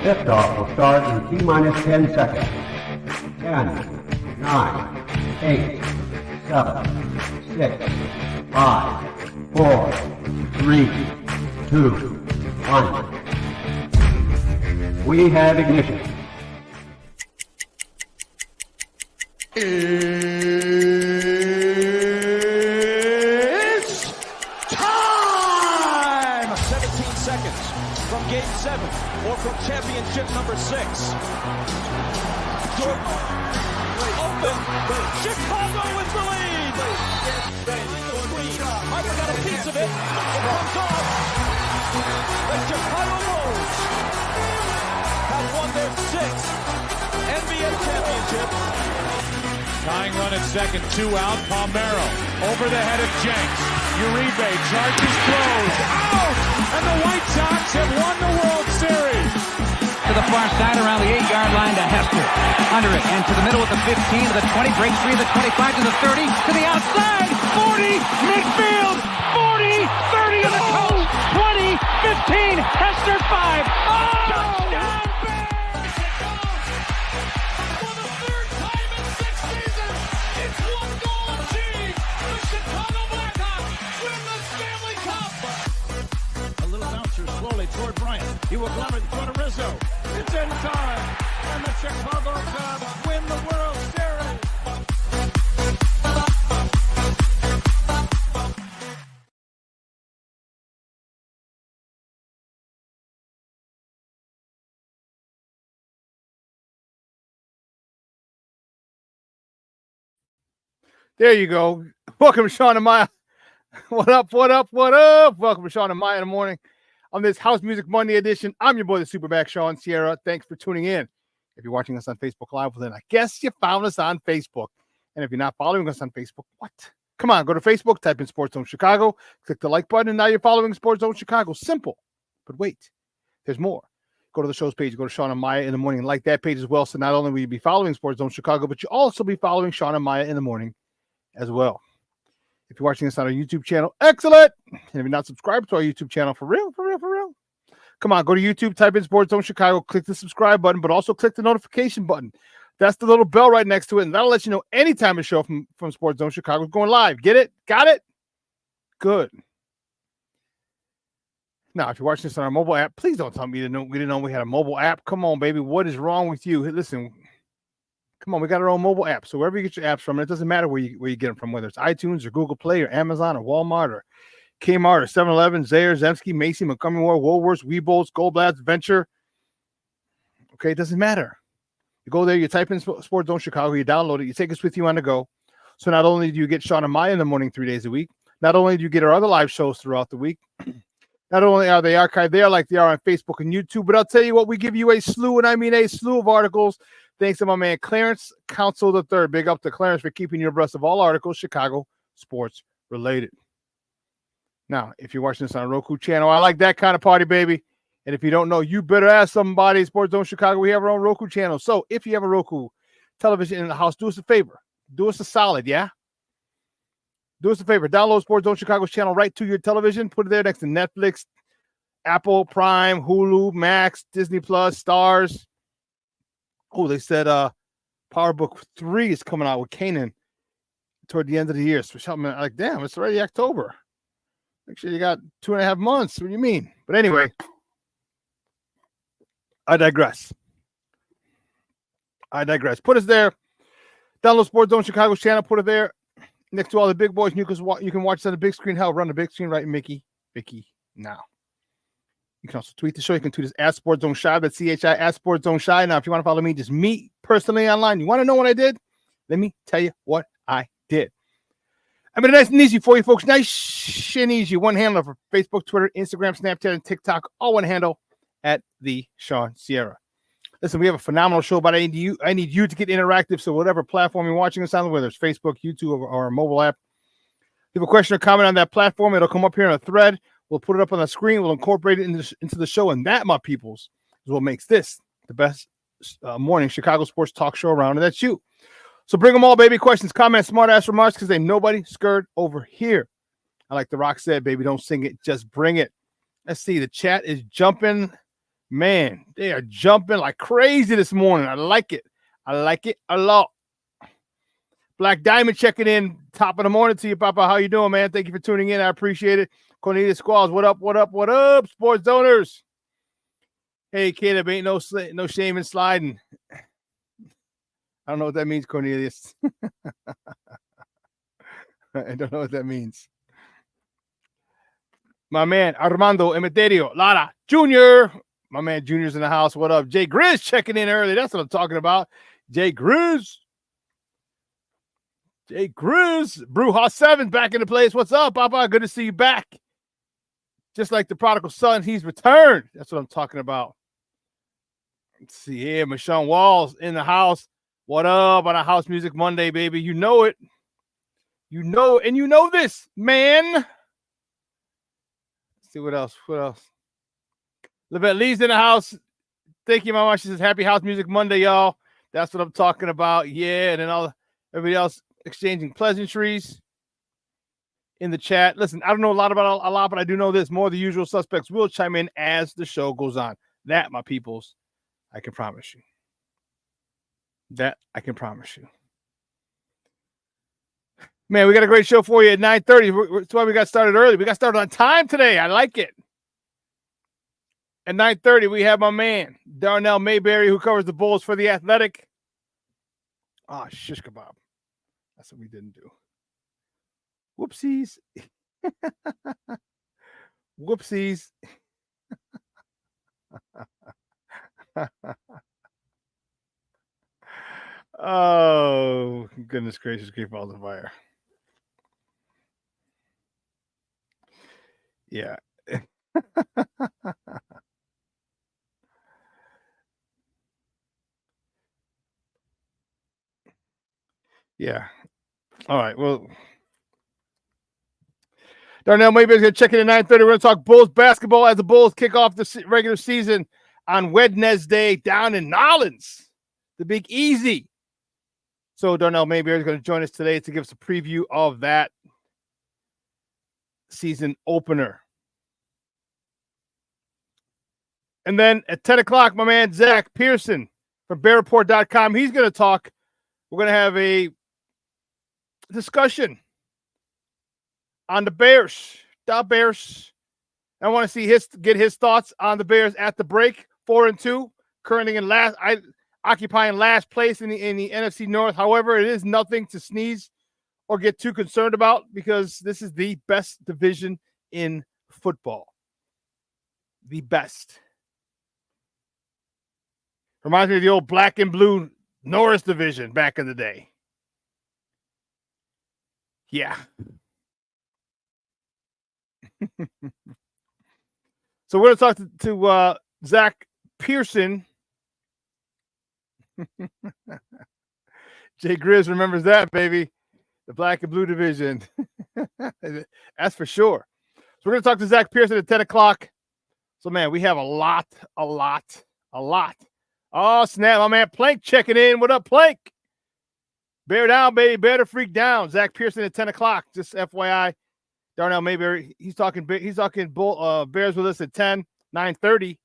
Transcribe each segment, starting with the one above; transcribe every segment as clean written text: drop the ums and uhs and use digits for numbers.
Liftoff will start in T-minus 10 seconds. 10, 9, 8, 7, 6, 5, 4, 3, 2, 1. We have ignition. It's time! 17 seconds from Game 7 or from championship number 6. Jordan open. Chicago with the lead. Harper got a piece of it. It comes off. The Chicago Bulls have won their 6th NBA championship. Tying run at second, 2 out. Palmero over the head of Jenks. Uribe charges, throws, out! And the White Sox have won the World Series. To the far side around the 8-yard line to Hester. Under it and to the middle with the 15 to the 20, breaks free of the 25 to the 30, to the outside, 40, midfield, 40, 30 to the coast, 20, 15, Hester 5. Oh! Touchdown! Toward Bryant. He will glove it toward Rizzo. It's in time. And the Chicago Cubs win the World Series. There you go. Welcome to Shawn and Maya. What up, what up, what up? Welcome to Shawn and Maya in the morning. On this House Music Monday edition, I'm your boy, the SuperBack, Shawn Sierra. Thanks for tuning in. If you're watching us on Facebook Live, well, then I guess you found us on Facebook. And if you're not following us on Facebook, what? Come on, go to Facebook, type in Sports Zone Chicago, click the like button, and now you're following Sports Zone Chicago. Simple. But wait, there's more. Go to the show's page, go to Shawn and Maya in the morning, and like that page as well. So not only will you be following Sports Zone Chicago, but you'll also be following Shawn and Maya in the morning as well. If you're watching this on our YouTube channel, excellent. And if you're not subscribed to our YouTube channel, for real, come on, go to YouTube, type in Sports Zone Chicago, click the subscribe button, but also click the notification button. That's the little bell right next to it, and that'll let you know anytime a show from Sports Zone Chicago is going live. Get it? Got it? Good. Now, if you're watching this on our mobile app, please don't tell me we didn't know we had a mobile app. Come on, baby. What is wrong with you? Hey, listen, come on, we got our own mobile app. So wherever you get your apps from, it doesn't matter where you get them from, whether it's iTunes or Google Play or Amazon or Walmart or Kmart or 7-Eleven, Zayre, Zemsky, Macy, Montgomery Ward, Woolworths, Weebles, Goldblatt's, Venture. Okay, it doesn't matter. You go there, you type in Sports Zone Chicago, you download it, you take us with you on the go. So not only do you get Shawn and Maya in the morning 3 days a week, not only do you get our other live shows throughout the week, not only are they archived there like they are on Facebook and YouTube, but I'll tell you what, we give you a slew, and I mean a slew of articles, thanks to my man Clarence Council III. Big up to Clarence for keeping you abreast of all articles Chicago sports related. Now, if you're watching this on a Roku channel, I like that kind of party, baby. And if you don't know, you better ask somebody. Sports Zone Chicago, we have our own Roku channel. So if you have a Roku television in the house, do us a favor. Do us a solid, yeah? Do us a favor. Download Sports Zone Chicago's channel right to your television. Put it there next to Netflix, Apple, Prime, Hulu, Max, Disney Plus, Stars. Oh, they said Power Book 3 is coming out with Kanan toward the end of the year. So something like, damn, it's already October. Make sure you got 2.5 months. What do you mean? But anyway, I digress. Put us there. Download Sports Zone Chicago's channel. Put it there next to all the big boys. You can watch it on the big screen. Hell, run the big screen right, Mickey now. You can also tweet the show. You can tweet us at Sports Zone Shy. That's CHI at Sports Zone Shy. Now, if you want to follow me, just me personally online. You want to know what I did? Let me tell you what I did. I made it nice and easy for you folks. Nice and easy. One handle for Facebook, Twitter, Instagram, Snapchat, and TikTok. All one handle at the Shawn Sierra. Listen, we have a phenomenal show, but I need you to get interactive. So whatever platform you're watching us on, whether it's Facebook, YouTube, or a mobile app, if you have a question or comment on that platform, it'll come up here in a thread. We'll put it up on the screen. We'll incorporate it into the show. And that, my peoples, is what makes this the best morning Chicago sports talk show around. And that's you. So bring them all, baby. Questions, comments, smart-ass remarks, because ain't nobody scared over here. I like The Rock said, baby, don't sing it. Just bring it. Let's see. The chat is jumping. Man, they are jumping like crazy this morning. I like it. I like it a lot. Black Diamond checking in. Top of the morning to you, Papa. How you doing, man? Thank you for tuning in. I appreciate it. Cornelius Squalls, what up, what up, what up, sports owners? Hey, kid, ain't no shame in sliding. I don't know what that means, Cornelius. I don't know what that means. My man, Armando Emeterio, Lara Jr., my man Junior's in the house. What up? Jay Grizz checking in early. That's what I'm talking about. Jay Grizz. Jay Grizz. Brewhouse 7 back in the place. What's up, Papa? Good to see you back. Just like the prodigal son, he's returned. That's what I'm talking about. Let's see here. Michonne Walls in the house. What up on a House Music Monday, baby? You know it. You know, and you know this, man. Let's see what else. What else? Livette Lee's in the house. Thank you, Mama. She says, Happy House Music Monday, y'all. That's what I'm talking about. Yeah, and then everybody else exchanging pleasantries in the chat. Listen, I don't know a lot, but I do know this. More of the usual suspects will chime in as the show goes on. That, my peoples, I can promise you. That I can promise you. Man, we got a great show for you at 9:30. That's why we got started early. We got started on time today. I like it. At 9:30, we have my man, Darnell Mayberry, who covers the Bulls for The Athletic. Ah, shish kebab. That's what we didn't do. Whoopsies. Whoopsies. Oh, goodness gracious, keep all the fire. Yeah. Yeah. All right. Well, Darnell Mayberry's going to check in at 9:30. We're going to talk Bulls basketball as the Bulls kick off the regular season on Wednesday down in Nolens, the Big Easy. So Darnell Mayberry is going to join us today to give us a preview of that season opener. And then at 10 o'clock, my man Zack Pearson from BearReport.com, he's going to talk. We're going to have a discussion on the Bears. The Bears. I want to see get his thoughts on the Bears at the break. 4-2, currently occupying last place in the NFC North. However, it is nothing to sneeze or get too concerned about because this is the best division in football. The best. Reminds me of the old black and blue Norris division back in the day. Yeah. So we're going to talk to Zack Pearson. Jay Grizz remembers that, baby. The black and blue division. That's for sure. So we're going to talk to Zack Pearson at 10 o'clock. So, man, we have a lot. Oh, snap. My man Plank checking in. What up, Plank? Bear down, baby. Bear to freak down. Zack Pearson at 10 o'clock. Just FYI. Darnell Mayberry, he's talking Bears with us at 10, 9:30.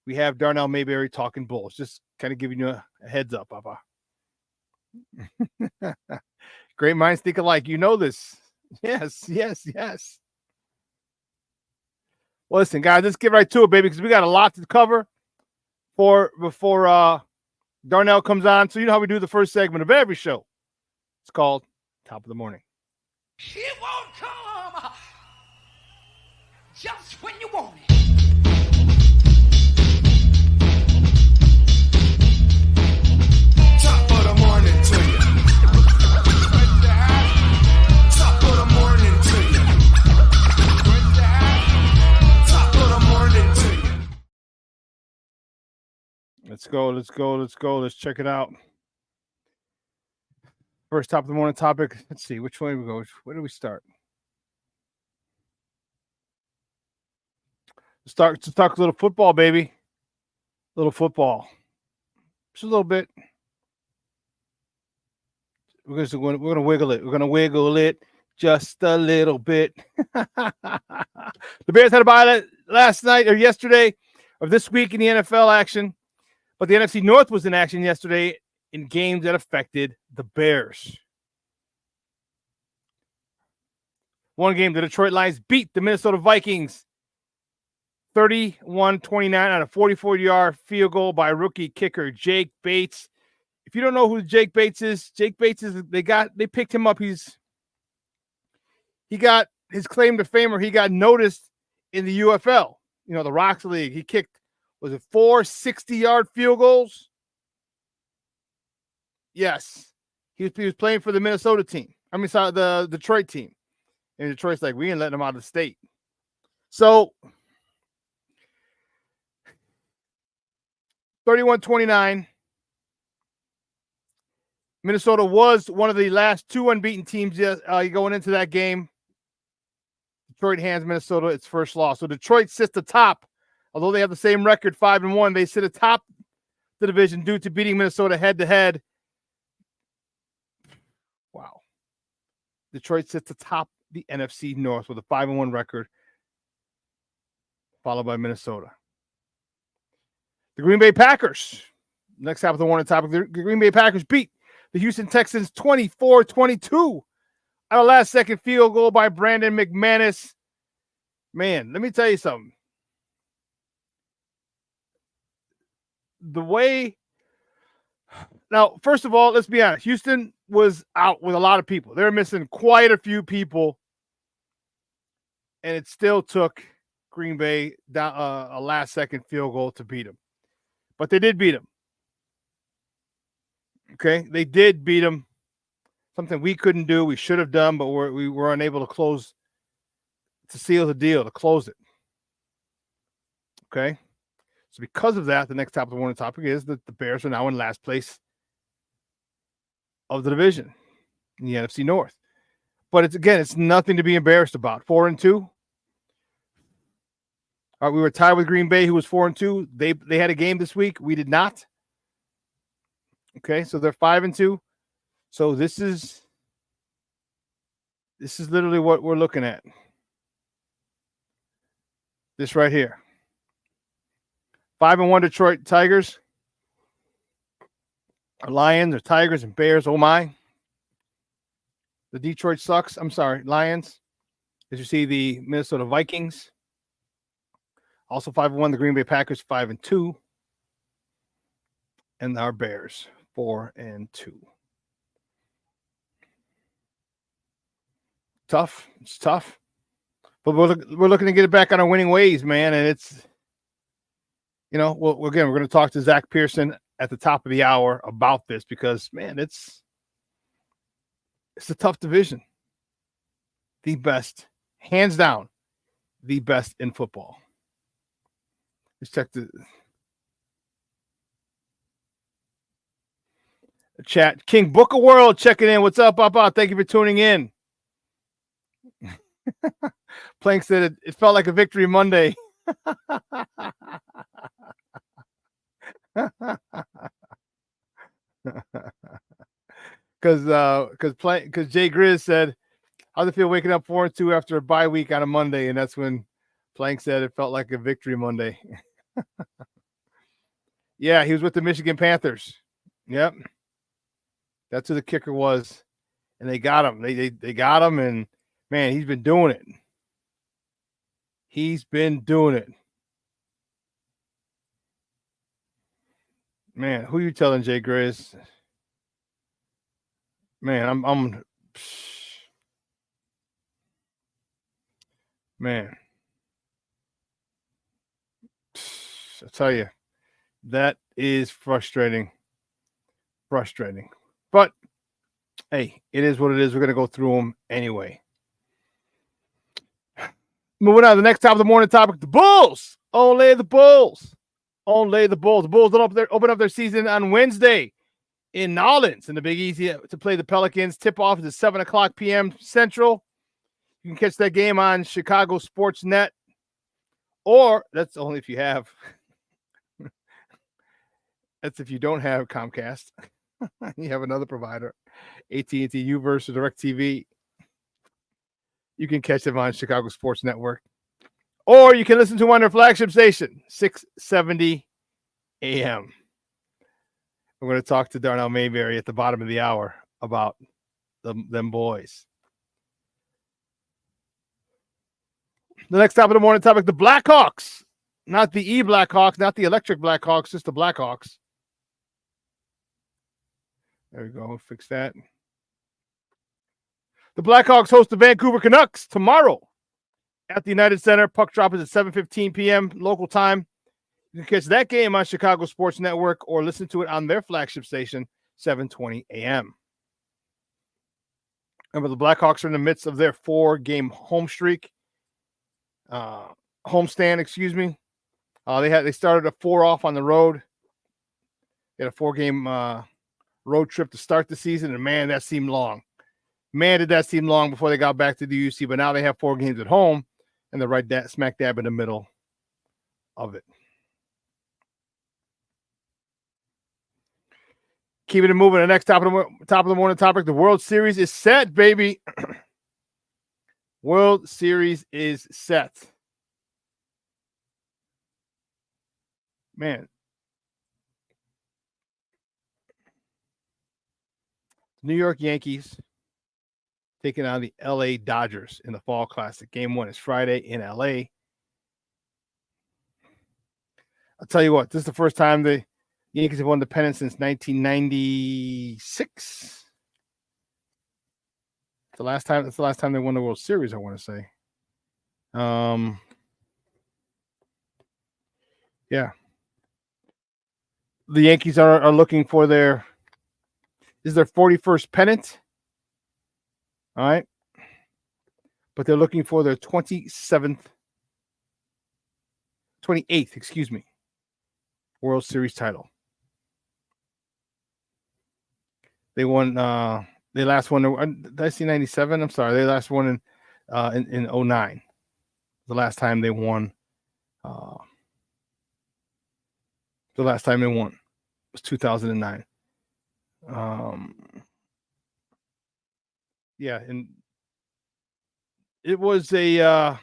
We have Darnell Mayberry talking Bulls. Just kind of giving you a heads up, Papa. Great minds think alike. You know this. Yes. Well, listen, guys, let's get right to it, baby, because we got a lot to cover before Darnell comes on. So you know how we do the first segment of every show. It's called Top of the Morning. It won't come just when you want it. Top of the morning to you. Top of the morning to you. Top of the morning to you. Let's go. Let's check it out. First top of the morning topic. Let's see. Which way we go? Where do we start? Let's talk a little football, baby. A little football. Just a little bit. We're gonna wiggle it. We're gonna wiggle it just a little bit. The Bears had a bye last night or yesterday. of this week in the NFL action, but the NFC North was in action yesterday in games that affected the Bears. One game, the Detroit Lions beat the Minnesota Vikings 31-29 on a 44-yard field goal by rookie kicker Jake Bates. If you don't know who Jake Bates is, they picked him up. He got his claim to fame, or he got noticed in the UFL, the Rocks League. He kicked, was it 4 60-yard field goals? Yes. He was playing for the Minnesota team. The Detroit team. And Detroit's like, we ain't letting him out of the state. So 31-29. Minnesota was one of the last 2 unbeaten teams going into that game. Detroit hands Minnesota its first loss. So Detroit sits atop, although they have the same record, 5-1. They sit atop the division due to beating Minnesota head-to-head. Wow. Detroit sits atop the NFC North with a 5-1 record, followed by Minnesota. The Green Bay Packers. Next half of the morning topic. The Green Bay Packers beat the Houston Texans 24-22 on a last-second field goal by Brandon McManus. Man, let me tell you something. Now, first of all, let's be honest. Houston was out with a lot of people. They're missing quite a few people, and it still took Green Bay down a last-second field goal to beat them. But they did beat them. Okay, they did beat them. Something we couldn't do, we should have done, but we were unable to seal the deal, to close it. Okay, so because of that, the next top of the morning topic is that the Bears are now in last place of the division in the NFC North. But it's nothing to be embarrassed about. 4-2. We were tied with Green Bay, who was 4-2. They had a game this week. We did not. Okay, so they're 5-2. So this is literally what we're looking at. This right here. 5-1 Detroit Tigers. Or Lions or Tigers and Bears. Oh my. The Detroit sucks. I'm sorry, Lions. As you see, the Minnesota Vikings. Also 5-1, the Green Bay Packers 5-2. And our Bears 4-2. Tough. It's tough. But we're looking to get it back on our winning ways, man. And it's, we're going to talk to Zack Pearson at the top of the hour about this because, man, it's a tough division. The best, hands down, the best in football. Let's check the chat. King Book of World checking in. What's up, Papa? Thank you for tuning in. Plank said it felt like a victory Monday. Because Jay Grizz said, "How's it feel waking up 4-2 after a bye week on a Monday?" And that's when Plank said it felt like a victory Monday. Yeah, he was with the Michigan Panthers. Yep, that's who the kicker was, and they got him. They got him, and man, he's been doing it. He's been doing it. Man, who you telling, Jay Grizz? Man, man. I tell you, that is frustrating. Frustrating. But hey, it is what it is. We're going to go through them anyway. Moving on to the next top of the morning topic, the Bulls. Only the Bulls. Only the Bulls. The Bulls open up their season on Wednesday in Nolens in the Big Easy to play the Pelicans. Tip-off is at 7 o'clock p.m. Central. You can catch that game on Chicago Sports Net. Or, that's only if you have. That's if you don't have Comcast. You have another provider. AT&T, Uverse, or DirecTV. You can catch them on Chicago Sports Network. Or you can listen to them on their flagship station, 670 AM. We're going to talk to Darnell Mayberry at the bottom of the hour about them boys. The next top of the morning topic, the Blackhawks. Not the E-Blackhawks, not the electric Blackhawks, just the Blackhawks. There we go. Fix that. The Blackhawks host the Vancouver Canucks tomorrow at the United Center. Puck drop is at 7:15 p.m. local time. You can catch that game on Chicago Sports Network or listen to it on their flagship station, 7:20 a.m. Remember, the Blackhawks are in the midst of their 4-game homestand. Excuse me. They started a 4 off on the road. They had a 4-game road trip to start the season, and man, that seemed long. Man, did that seem long before they got back to the UC, but now they have 4 games at home, and they're right smack dab in the middle of it. Keeping it moving. The next top of the morning topic, the World Series is set, baby. World Series is set. Man. New York Yankees taking on the LA Dodgers in the Fall Classic. Game 1 is Friday in LA. I'll tell you what, this is the first time the Yankees have won the pennant since 1996. That's the last time they won the World Series, I want to say. Yeah. The Yankees are looking for this is their 41st pennant. All right. But they're looking for their 28th, World Series title. They won they last won, did I see 97? I'm sorry. They last won in 09. The last time they won was 2009. Yeah, and it was a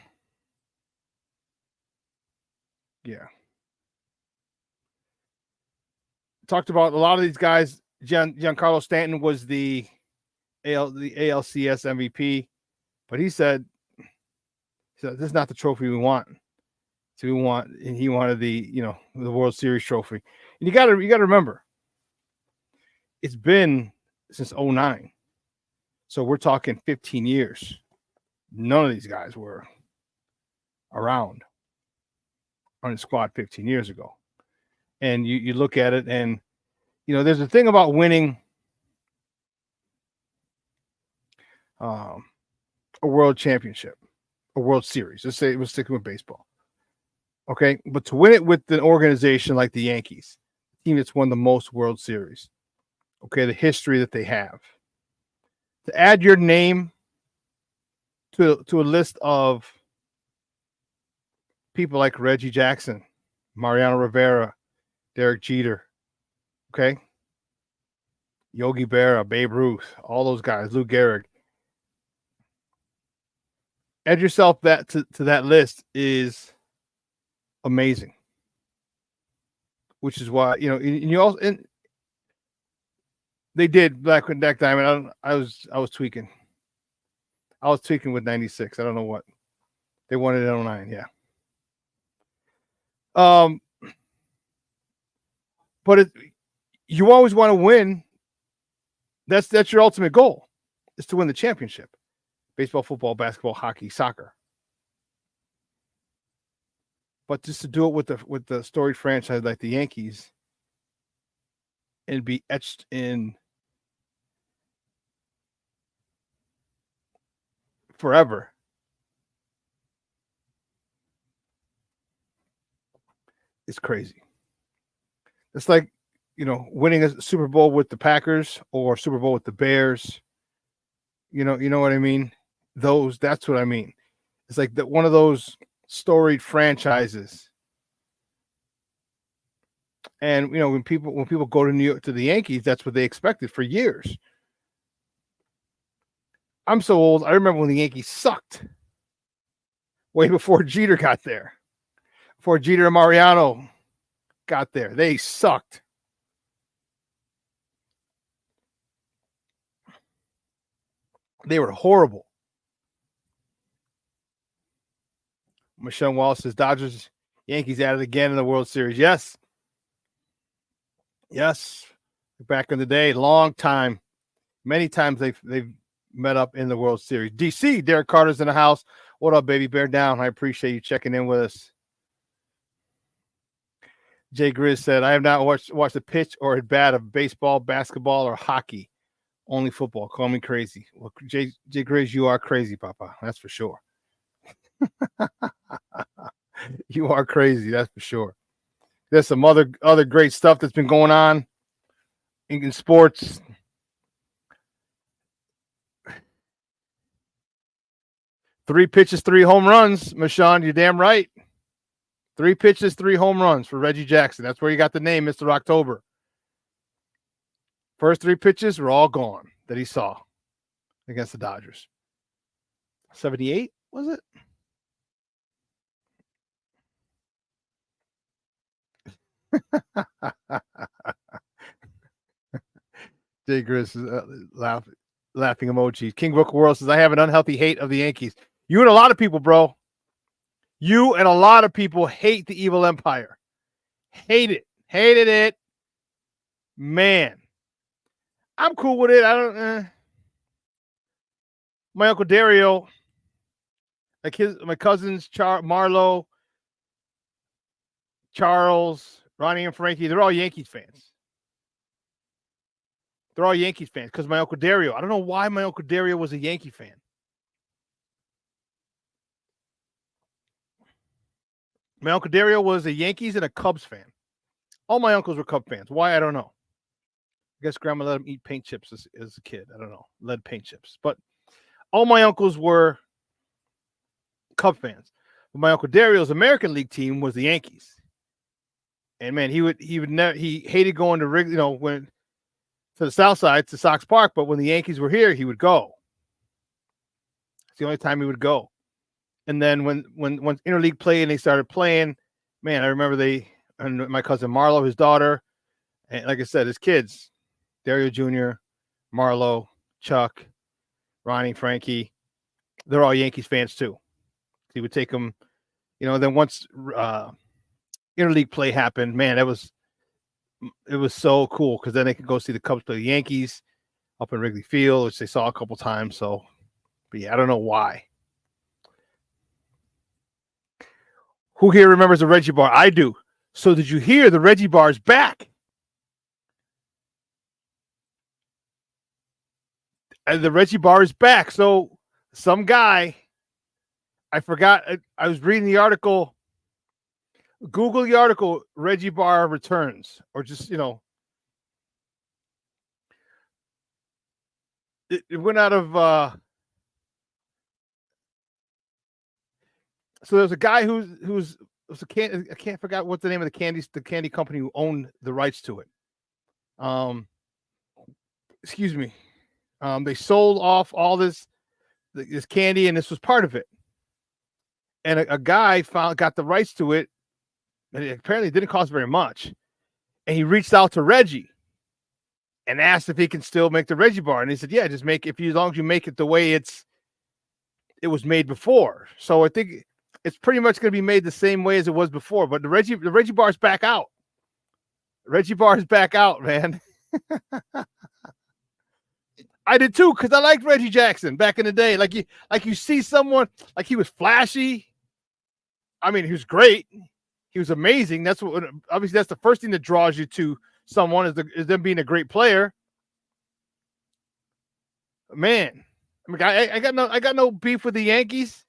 talked about a lot of these guys. Giancarlo Stanton was the ALCS MVP, but he said this is not the trophy we want. So he wanted the World Series trophy. And you got to remember, it's been since 09. So we're talking 15 years. None of these guys were around on the squad 15 years ago. And you look at it, and there's a thing about winning a world championship, a World Series. Let's say we're sticking with baseball. Okay, but to win it with an organization like the Yankees, the team that's won the most World Series, okay, the history that they have, to add your name to a list of people like Reggie Jackson, Mariano Rivera, Derek Jeter, okay, Yogi Berra, Babe Ruth, all those guys, Lou Gehrig. Add yourself to that list is amazing. Which is why, they did back with Dak Diamond. I was tweaking. I was tweaking with 96. I don't know what. They won it in 09, yeah. But you always want to win. That's your ultimate goal, is to win the championship. Baseball, football, basketball, hockey, soccer. But just to do it with the storied franchise like the Yankees and be etched in forever. It's crazy. It's like, winning a Super Bowl with the Packers or Super Bowl with the Bears. You know what I mean? That's what I mean. It's like one of those storied franchises. And when people go to New York to the Yankees, that's what they expected for years. I'm so old. I remember when the Yankees sucked. way before Jeter got there. Before Jeter and Mariano got there. They sucked. They were horrible. Michelle Wallace says Dodgers, Yankees at it again in the World Series. Yes. Yes. Back in the day, long time. Many times they've met up in the World Series. DC, Derek Carter's in the house. What up, baby? Bear down. I appreciate you checking in with us. Jay Grizz said, I have not watched a pitch or a bat of baseball, basketball, or hockey. Only football. Call me crazy. Well, Jay Grizz, you are crazy, Papa. That's for sure. You are crazy. That's for sure. There's some other great stuff that's been going on in sports. Three pitches, 3 home runs. Mashawn, you're damn right. 3 pitches, 3 home runs for Reggie Jackson. That's where you got the name, Mr. October. First 3 pitches were all gone that he saw against the Dodgers. 78, was it? Jay Grizz is laughing emoji. King Book World says, I have an unhealthy hate of the Yankees. You and a lot of people, bro. You and a lot of people hate the evil empire. Hate it. Hated it. Man. I'm cool with it. I don't my Uncle Dario, my cousins, Marlo, Charles, Ronnie and Frankie, they're all Yankees fans. They're all Yankees fans because my Uncle Dario, I don't know why my Uncle Dario was a Yankee fan. My Uncle Dario was a Yankees and a Cubs fan. All my uncles were Cub fans. Why? I don't know. I guess Grandma let him eat paint chips as a kid. I don't know. Lead paint chips. But all my uncles were Cub fans. But my Uncle Dario's American League team was the Yankees. And man, he hated going to Wrigley, when to the South Side to Sox Park, but when the Yankees were here, he would go. It's the only time he would go. And then when interleague played and they started playing, man, I remember and my cousin Marlo, his daughter, and like I said, his kids, Dario Jr., Marlo, Chuck, Ronnie, Frankie, they're all Yankees fans too. He would take them, then once interleague play happened, man, it was so cool because then they could go see the Cubs play the Yankees up in Wrigley Field, which they saw a couple times. So, but yeah, I don't know why. Who here remembers the Reggie Bar? I do. So did you hear the Reggie Bar is back? And the Reggie Bar is back. So some guy, I forgot, I was reading the article. Google the article, Reggie Bar returns, or just, it went out of, so there's a guy who's a can, I can't forget what the name of the candy company who owned the rights to it. Excuse me. They sold off all this candy, and this was part of it. And a guy got the rights to it, and it apparently didn't cost very much. And he reached out to Reggie and asked if he can still make the Reggie Bar. And he said, "Yeah, just make it as long as you make it the way it was made before." So I think it's pretty much going to be made the same way as it was before. But the Reggie Bar is back out. Reggie Bar is back out, man. I did too, because I liked Reggie Jackson back in the day. Like you see someone, like he was flashy. I mean, he was great. He was amazing. That's the first thing that draws you to someone is them being a great player. Man, I mean, I got no beef with the Yankees.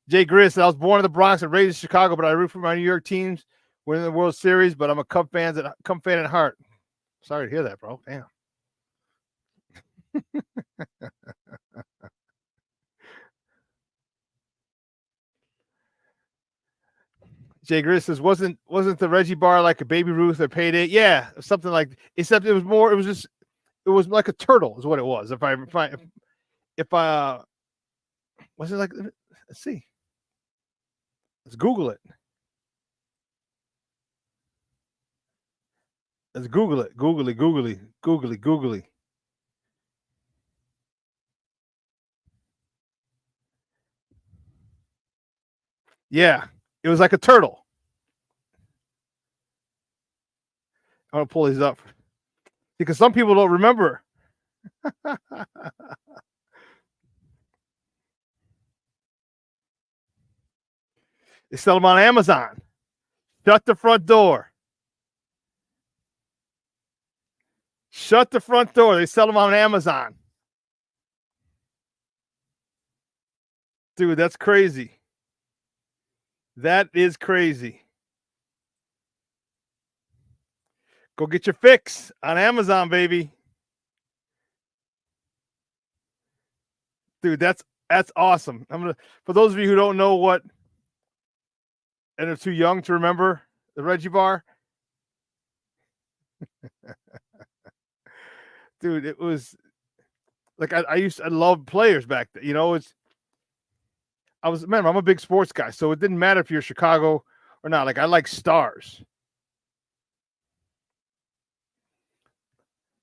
Jay Grizz said, I was born in the Bronx and raised in Chicago, but I root for my New York teams winning the World Series, but I'm a Cub fan at heart. Sorry to hear that, bro. Damn. Jay Grizz says, wasn't the Reggie Bar like a Baby Ruth or Payday? Yeah, something like, except it was like a turtle is what it was. If What's it like? Let's see. Let's Google it. Let's Google it. Googly. Yeah, it was like a turtle. I'm gonna pull these up because some people don't remember. They sell them on Amazon. Shut the front door. Shut the front door. They sell them on Amazon. Dude, that's crazy. That is crazy. Go get your fix on Amazon, baby. Dude, that's awesome. For those of you who don't know what, and are too young to remember the Reggie bar. Dude, it was like I love players back then. You know, I'm a big sports guy, so it didn't matter if you're Chicago or not. Like I like stars.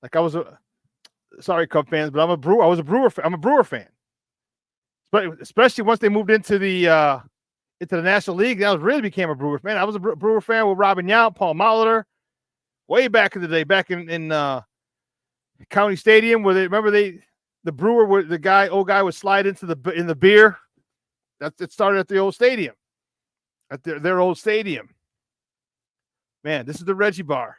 Like sorry, Cub fans, but I'm a Brewer fan. But especially once they moved into the National League, I really became a Brewer fan. I was a Brewer fan with Robin Yount, Paul Molitor, way back in the day, back in County Stadium, where the Brewer, old guy would slide into the beer. It started at the old stadium, at their old stadium. Man, this is the Reggie bar.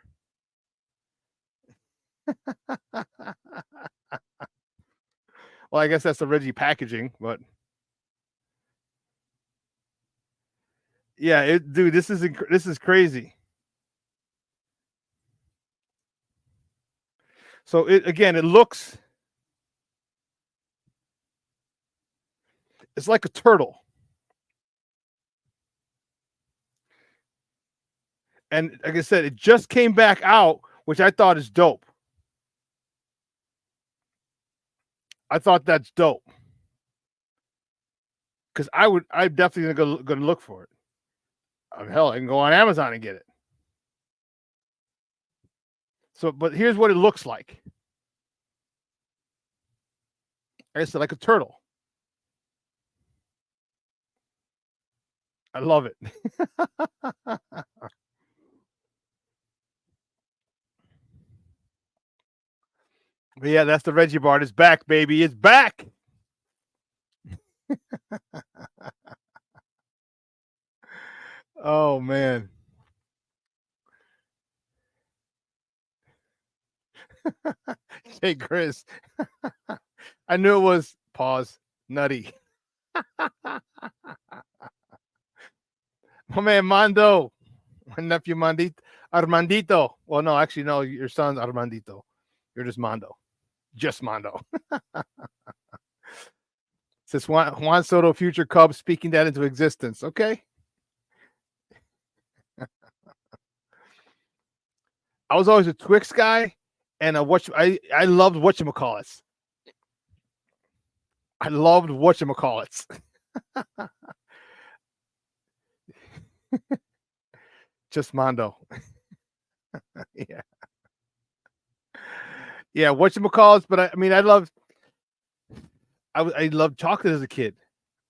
Well, I guess that's the Reggie packaging, but yeah, dude, this is crazy. So it looks, it's like a turtle. And like I said, it just came back out, which I thought is dope. I thought that's dope. Because I'm definitely gonna look for it. Hell, I can go on Amazon and get it. So, but here's what it looks like. Like I said, like a turtle. I love it. But yeah, that's the Reggie bar. It's back, baby. It's back. Oh man. Hey Chris. I knew it was nutty. My man Mondo. My nephew Armandito. Well, no, actually, no, your son's Armandito. You're just Mondo. Just Mondo. Says Juan Soto, future Cub, speaking that into existence. Okay. I was always a Twix guy, and I loved whatchamacallits. I loved whatchamacallits. Just Mondo. Yeah. Yeah, whatchamacallits, but I loved chocolate as a kid.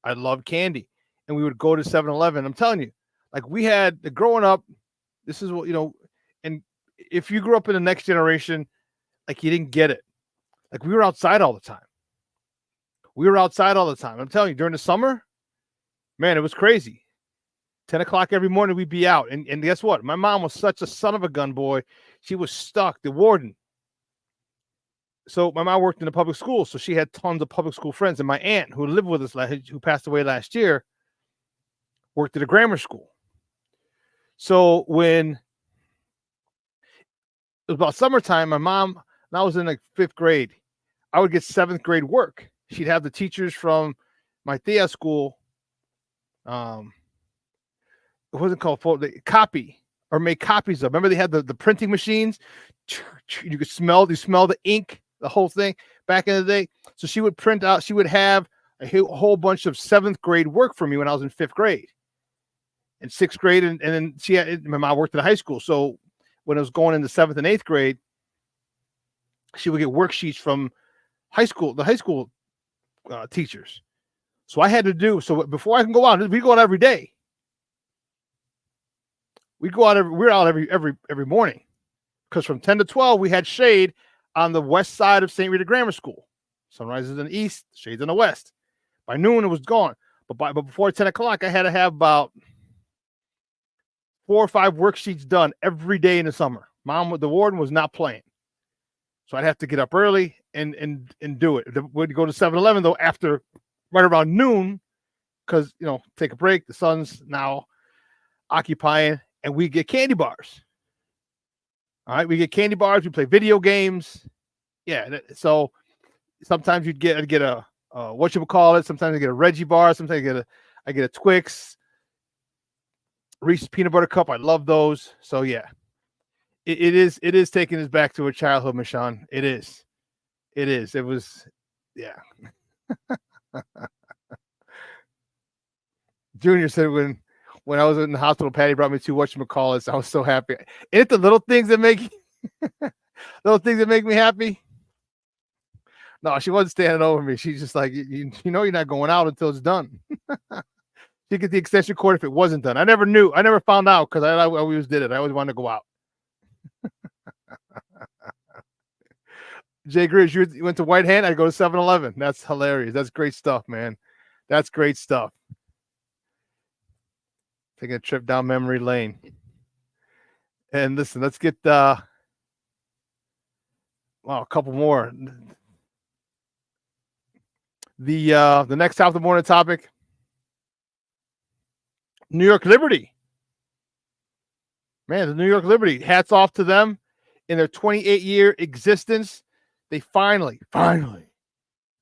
I loved candy. And we would go to 7-Eleven. I'm telling you, like we had growing up, this is what, and if you grew up in the next generation, like you didn't get it. Like we were outside all the time. I'm telling you, during the summer, man, it was crazy. 10 o'clock every morning, we'd be out. And guess what? My mom was such a son of a gun, boy. She was stuck, the warden. So my mom worked in the public school, so she had tons of public school friends. And my aunt, who lived with us, who passed away last year, worked at a grammar school. So when it was about summertime, my mom, and I was in like 5th grade, I would get 7th grade work. She'd have the teachers from my Thea school, it wasn't called copy or make copies of. Remember they had the printing machines? You could smell the ink, the whole thing back in the day. So she would print out, she would have a whole bunch of 7th grade work for me when I was in 5th grade and 6th grade. And then my mom worked at a high school. So when I was going into 7th and 8th grade, she would get worksheets from the high school teachers. So I had to do, so before I can go out, we go out every day. We're out every morning, because from 10 to 12, we had shade on the west side of St. Rita Grammar School. Sunrise is in the east, shade's in the west. By noon, it was gone. But before 10 o'clock, I had to have about 4 or 5 worksheets done every day in the summer. The warden was not playing. So I'd have to get up early and do it. We'd go to 7-Eleven, though, right around noon, because, take a break. The sun's now occupying, and we get candy bars. All right, we get candy bars. We play video games. Yeah, so sometimes I'd get a sometimes I get a Reggie bar. Sometimes I get a Twix, Reese's peanut butter cup. I love those. So yeah, it is taking us back to a childhood, Michon. It is. It was, yeah. Junior said when I was in the hospital, Patty brought me 2 whatchamacallits. I was so happy. Ain't it the little things that make me happy? No, she wasn't standing over me. She's just like, you know, you're not going out until it's done. She get the extension cord if it wasn't done. I never knew. I never found out, because I always did it. I always wanted to go out. Jay Grizz, you went to White Hand. I go to 7-Eleven. That's hilarious. That's great stuff, man. That's great stuff. Taking a trip down memory lane. And listen, let's get a couple more. The next top of the morning topic, New York Liberty. Man, the New York Liberty, hats off to them. In their 28-year existence, they finally,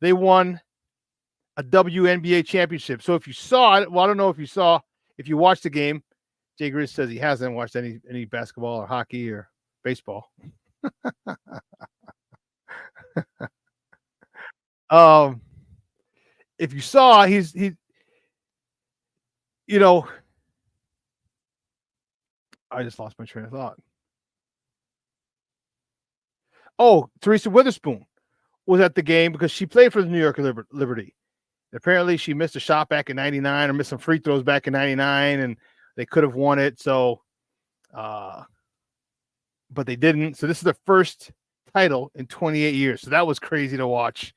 they won a WNBA championship. So if you saw it, well, I don't know if you watched the game. Jay Grizz says he hasn't watched any basketball or hockey or baseball. If you saw, he I just lost my train of thought. Oh, Teresa Witherspoon was at the game because she played for the New York Liberty. Apparently, she missed a shot back in '99 or missed some free throws back in '99, and they could have won it. So, but they didn't. So this is their first title in 28 years. So that was crazy to watch.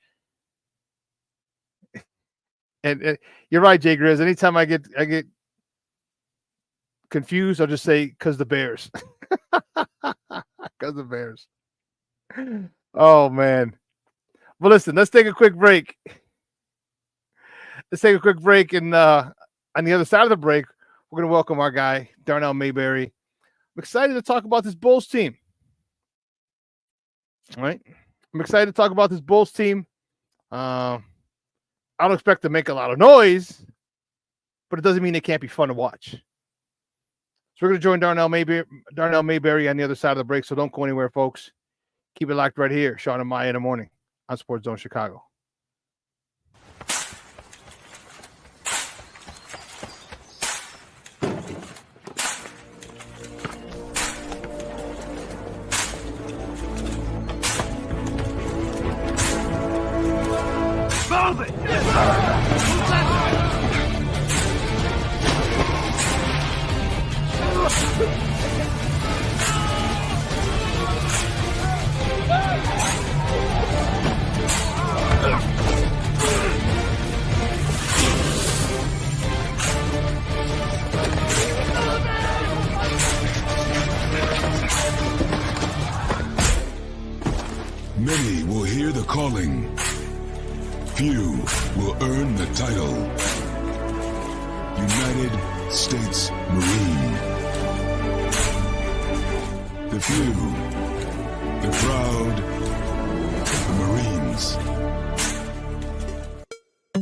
And you're right, Jay Grizz. Anytime I get confused, I'll just say because the Bears. Because the Bears. Oh man. Well, listen, let's take a quick break. And on the other side of the break, we're going to welcome our guy, Darnell Mayberry. I'm excited to talk about this Bulls team. All right? I'm excited to talk about this Bulls team. I don't expect to make a lot of noise, but it doesn't mean it can't be fun to watch. So we're going to join Darnell Mayberry on the other side of the break, so don't go anywhere, folks. Keep it locked right here. Shawn and Maya in the morning on Sports Zone Chicago. Many will hear the calling. Few will earn the title. United States Marine. The few, the proud, the Marines.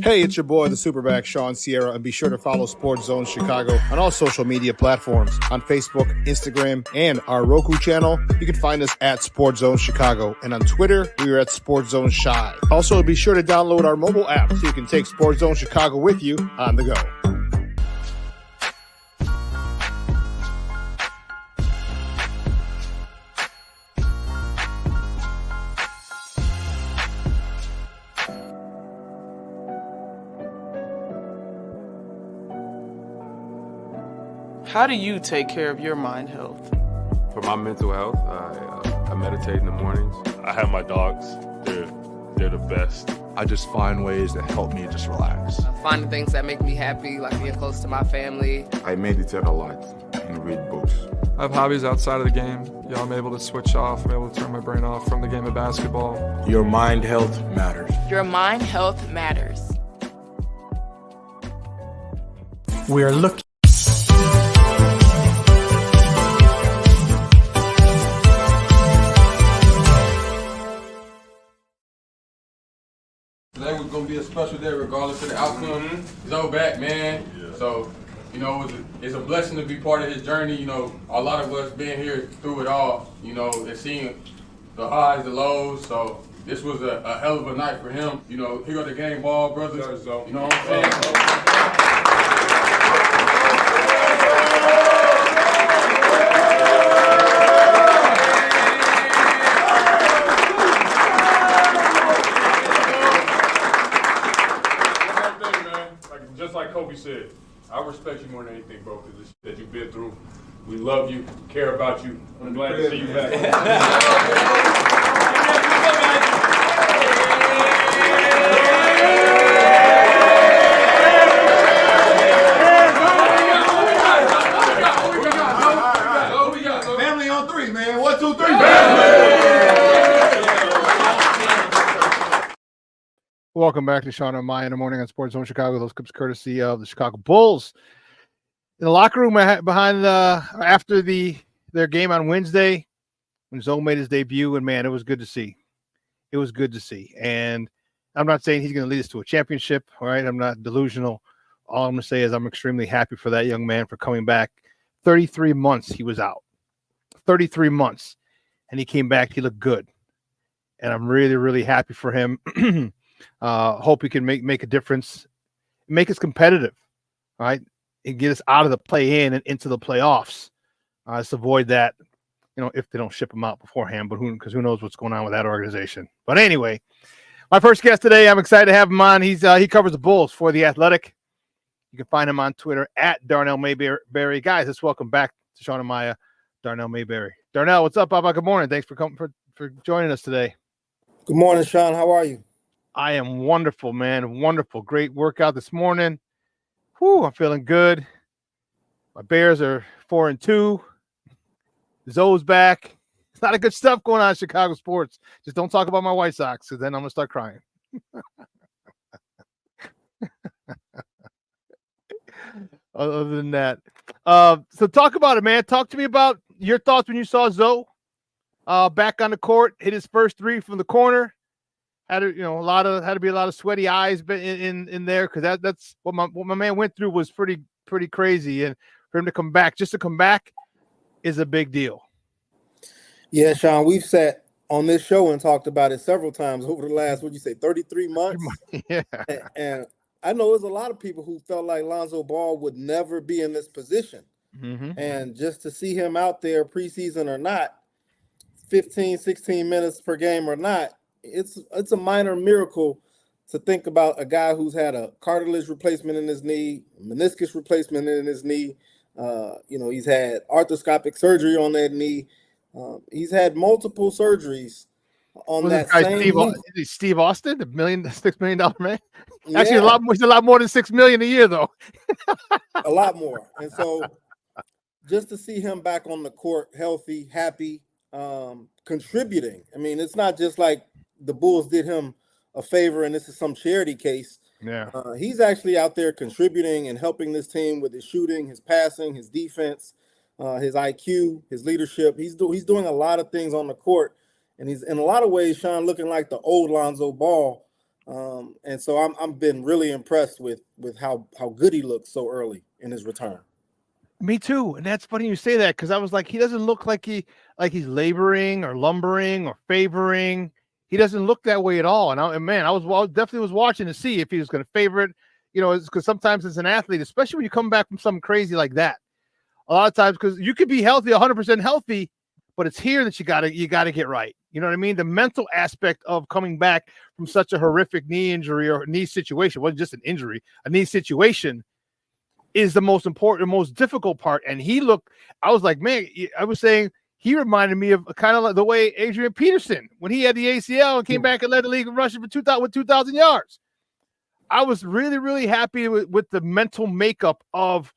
Hey, it's your boy, the SuperBack, Shawn Sierra, and be sure to follow Sports Zone Chicago on all social media platforms, on Facebook, Instagram, and our Roku channel. You can find us at Sports Zone Chicago, and on Twitter, we are at Sports Zone Shy. Also, be sure to download our mobile app so you can take Sports Zone Chicago with you on the go. How do you take care of your mind health? For my mental health, I meditate in the mornings. I have my dogs. They're the best. I just find ways that help me just relax. Finding things that make me happy, like being close to my family. I meditate a lot and read books. I have hobbies outside of the game. I'm able to switch off. I'm able to turn my brain off from the game of basketball. Your mind health matters. Your mind health matters. We are looking. Today was going to be a special day regardless of the outcome. SuperBack, man. Yeah. So, it's a blessing to be part of his journey. A lot of us being here through it all, and seeing the highs, the lows. So this was a hell of a night for him. He got the game ball, brothers. So, you know what I'm saying? Like Kobe said, I respect you more than anything, bro, because the shit that you've been through. We love you, care about you. I'm glad to see you back. Family on three, man. 1, 2, 3. Welcome back to Shawn and Maya in the morning on Sports Zone Chicago. Those clips courtesy of the Chicago Bulls. In the locker room behind after their game on Wednesday, when Zoe made his debut, and man, it was good to see. It was good to see. And I'm not saying he's going to lead us to a championship, all right? I'm not delusional. All I'm going to say is I'm extremely happy for that young man for coming back. 33 months he was out. 33 months. And he came back. He looked good. And I'm really, really happy for him. Hope he can make a difference, make us competitive, all right, and get us out of the play-in and into the playoffs. Let's avoid that, if they don't ship him out beforehand. But who knows what's going on with that organization? But anyway, my first guest today, I'm excited to have him on. He covers the Bulls for The Athletic. You can find him on Twitter at Darnell Mayberry. Guys, let's welcome back to Shawn and Maya, Darnell Mayberry. Darnell, what's up, Baba? Good morning. Thanks for joining us today. Good morning, Shawn. How are you? I am wonderful, man. Wonderful. Great workout this morning. Whew, I'm feeling good. My Bears are 4-2. Zoe's back. It's not a good stuff going on in Chicago sports. Just don't talk about my White Sox, because then I'm going to start crying. Other than that. So talk about it, man. Talk to me about your thoughts when you saw Zoe back on the court, hit his first three from the corner. Had to be a lot of sweaty eyes in there, because that's what my man went through was pretty crazy, and for him to come back is a big deal. Yeah, Shawn, we've sat on this show and talked about it several times over the last 33 months. Yeah, and I know there's a lot of people who felt like Lonzo Ball would never be in this position, and just to see him out there preseason or not, 15, 16 minutes per game or not. It's a minor miracle to think about a guy who's had a cartilage replacement in his knee, meniscus replacement in his knee. He's had arthroscopic surgery on that knee. He's had multiple surgeries on that same knee. Steve Austin, $6 million man. Actually, yeah. He's a lot more than $6 million a year, though. A lot more. And so, just to see him back on the court, healthy, happy, contributing. I mean, it's not just like the Bulls did him a favor and this is some charity case. Yeah, he's actually out there contributing and helping this team with his shooting, his passing, his defense, his IQ, his leadership. He's doing a lot of things on the court, and he's in a lot of ways, Shawn, looking like the old Lonzo Ball And so I'm been really impressed with how good he looks so early in his return. Me too, and that's funny you say that because I was like, he doesn't look like he's laboring or lumbering or favoring. He doesn't look that way at all. And I definitely was watching to see if he was going to favor it. You know, because sometimes as an athlete, especially when you come back from something crazy like that, a lot of times because you could be healthy, 100% healthy, but it's here that you gotta get right. You know what I mean? The mental aspect of coming back from such a horrific knee injury or knee situation, wasn't just an injury, a knee situation, is the most important, most difficult part. And I was like, man, I was saying he reminded me of kind of like the way Adrian Peterson, when he had the ACL and came back and led the league in rushing for 2,000 yards. I was really, really happy with the mental makeup of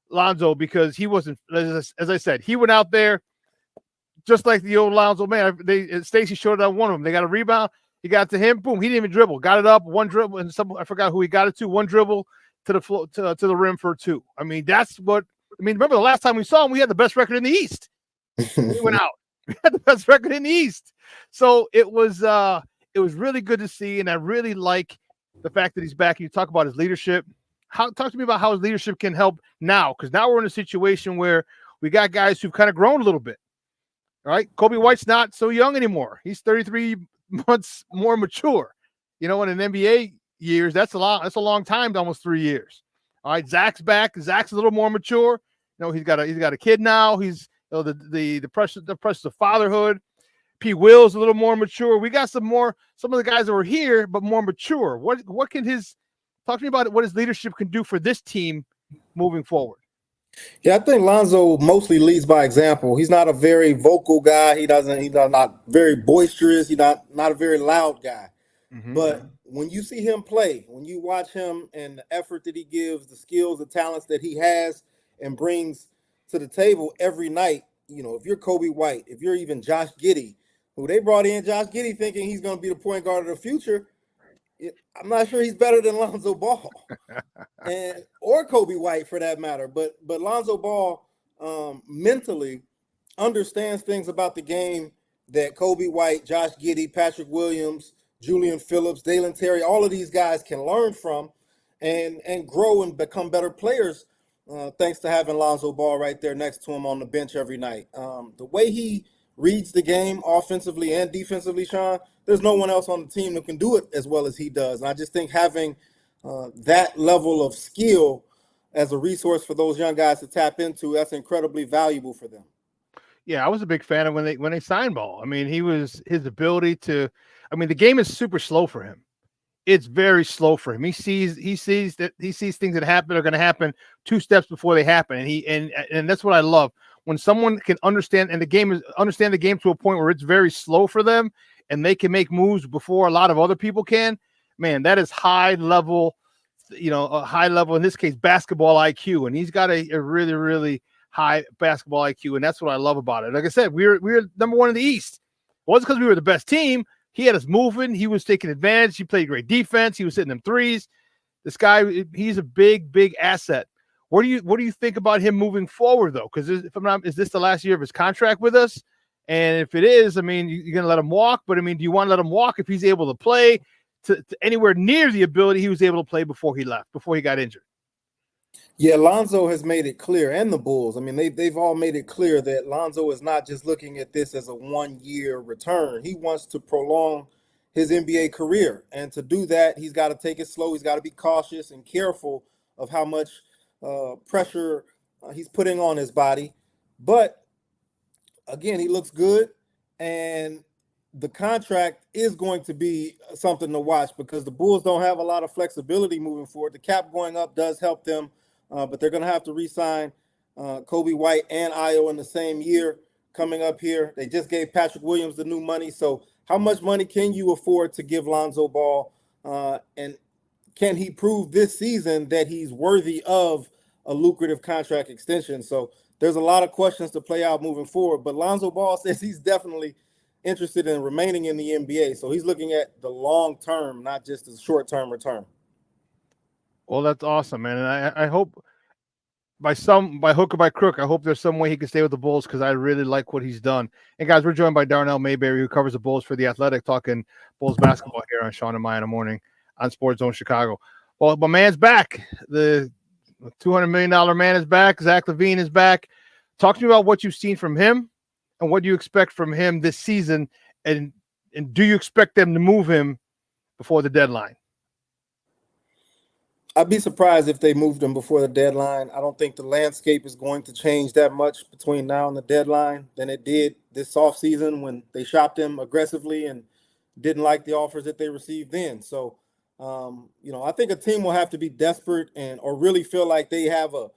Lonzo because he wasn't, as I said, he went out there just like the old Lonzo, man. Stacey showed it on one of them. They got a rebound. He got to him. Boom. He didn't even dribble. Got it up. One dribble. And I forgot who he got it to. One dribble to the floor, to the rim for 2. I mean, remember the last time we saw him, we had the best record in the East. He went out. We had the best record in the East. So it was really good to see. And I really like the fact that he's back. You talk about his leadership. Talk to me about how his leadership can help now. Because now we're in a situation where we got guys who've kind of grown a little bit. All right. Kobe White's not so young anymore. He's 33 months more mature. You know, in an NBA years, that's a long time, almost 3 years. All right. Zach's back. Zach's a little more mature. You know, he's got a kid now. He's, you know, the pressures of fatherhood. P. Will's a little more mature. We got some of the guys that were here, but more mature. What can talk to me about what his leadership can do for this team moving forward? Yeah, I think Lonzo mostly leads by example. He's not a very vocal guy. He's not very boisterous. He's not a very loud guy. Mm-hmm. But when you see him play, when you watch him and the effort that he gives, the skills, the talents that he has and brings to the table every night, you know, if you're Kobe White, if you're even Josh Giddey, who they brought in Josh Giddey thinking he's going to be the point guard of the future, I'm not sure he's better than Lonzo Ball or Kobe White for that matter. But Lonzo Ball mentally understands things about the game that Kobe White, Josh Giddey, Patrick Williams, Julian Phillips, Dalen Terry, all of these guys can learn from and grow and become better players thanks to having Lonzo Ball right there next to him on the bench every night. The way he reads the game offensively and defensively, Shawn, there's no one else on the team that can do it as well as he does. And I just think having that level of skill as a resource for those young guys to tap into, that's incredibly valuable for them. Yeah, I was a big fan of when they signed Ball. I mean, his ability to, I mean, the game is super slow for him. It's very slow for him. He sees things that happen are going to happen 2 steps before they happen. And that's what I love. When someone can understand the game to a point where it's very slow for them and they can make moves before a lot of other people can, man, that is high level, a high level, in this case, basketball IQ. And he's got a really, really high basketball IQ. And that's what I love about it. Like I said, we were number 1 in the East. It wasn't because we were the best team. He had us moving. He was taking advantage. He played great defense. He was hitting them threes. This guy, he's a big, big asset. What do you think about him moving forward, though? Because is this the last year of his contract with us? And if it is, I mean, you're going to let him walk. But I mean, do you want to let him walk if he's able to play to anywhere near the ability he was able to play before he left, before he got injured? Yeah, Lonzo has made it clear, and the Bulls. I mean, they've all made it clear that Lonzo is not just looking at this as a 1-year return. He wants to prolong his NBA career, and to do that, he's got to take it slow. He's got to be cautious and careful of how much pressure he's putting on his body. But again, he looks good, and the contract is going to be something to watch because the Bulls don't have a lot of flexibility moving forward. The cap going up does help them, but they're going to have to re-sign Kobe White and Ayo in the same year coming up here. They just gave Patrick Williams the new money. So how much money can you afford to give Lonzo Ball? And can he prove this season that he's worthy of a lucrative contract extension? So there's a lot of questions to play out moving forward. But Lonzo Ball says he's definitely interested in remaining in the NBA. So he's looking at the long term, not just the short term return. Well, that's awesome, man. And I hope by hook or by crook, I hope there's some way he can stay with the Bulls because I really like what he's done. And guys, we're joined by Darnell Mayberry, who covers the Bulls for The Athletic, talking Bulls basketball here on Shawn and Maya in the morning. on Sports Zone Chicago. Well, my man's back. The $200 million man is back. Zach LaVine is back. Talk to me about what you've seen from him and what do you expect from him this season, and do you expect them to move him before the deadline? I'd be surprised if they moved him before the deadline. I don't think the landscape is going to change that much between now and the deadline than it did this offseason when they shopped him aggressively and didn't like the offers that they received then. So, I think a team will have to be desperate or really feel like they have a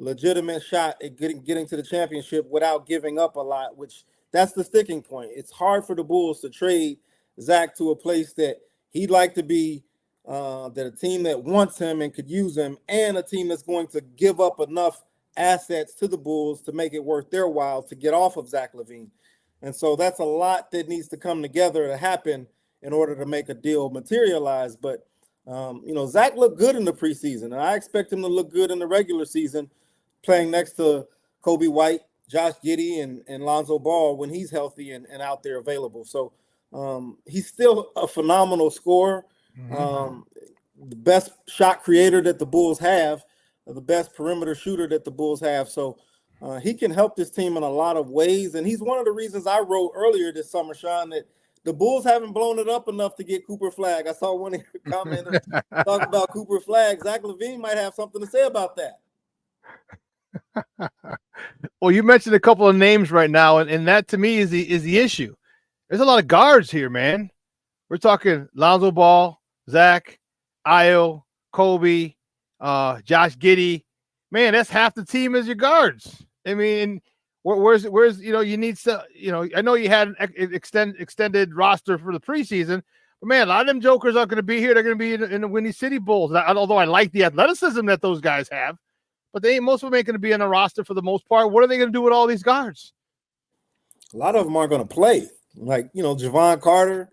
legitimate shot at getting to the championship without giving up a lot, which that's the sticking point. It's hard for the Bulls to trade Zach to a place that he'd like to be, that a team that wants him and could use him, and a team that's going to give up enough assets to the Bulls to make it worth their while to get off of Zach LaVine. And so that's a lot that needs to come together to happen in order to make a deal materialize. But, Zach looked good in the preseason, and I expect him to look good in the regular season, playing next to Kobe White, Josh Giddey, and Lonzo Ball when he's healthy and out there available. So he's still a phenomenal scorer. The best shot creator that the Bulls have, the best perimeter shooter that the Bulls have. So he can help this team in a lot of ways. And he's one of the reasons I wrote earlier this summer, Shawn, that the Bulls haven't blown it up enough to get Cooper Flagg. I saw one of your commenters talk about Cooper Flagg. Zach LaVine might have something to say about that. Well, you mentioned a couple of names right now, and that to me is the issue. There's a lot of guards here, man. We're talking Lonzo Ball, Zach, Ayo, Kobe, Josh Giddey. Man, that's half the team as your guards. I mean, where's you need some, I know you had an extended roster for the preseason, but man, a lot of them jokers aren't going to be here. They're going to be in the Windy City Bulls. Although I like the athleticism that those guys have, but most of them ain't going to be in a roster for the most part. What are they going to do with all these guards? A lot of them aren't going to play. Like, Javon Carter,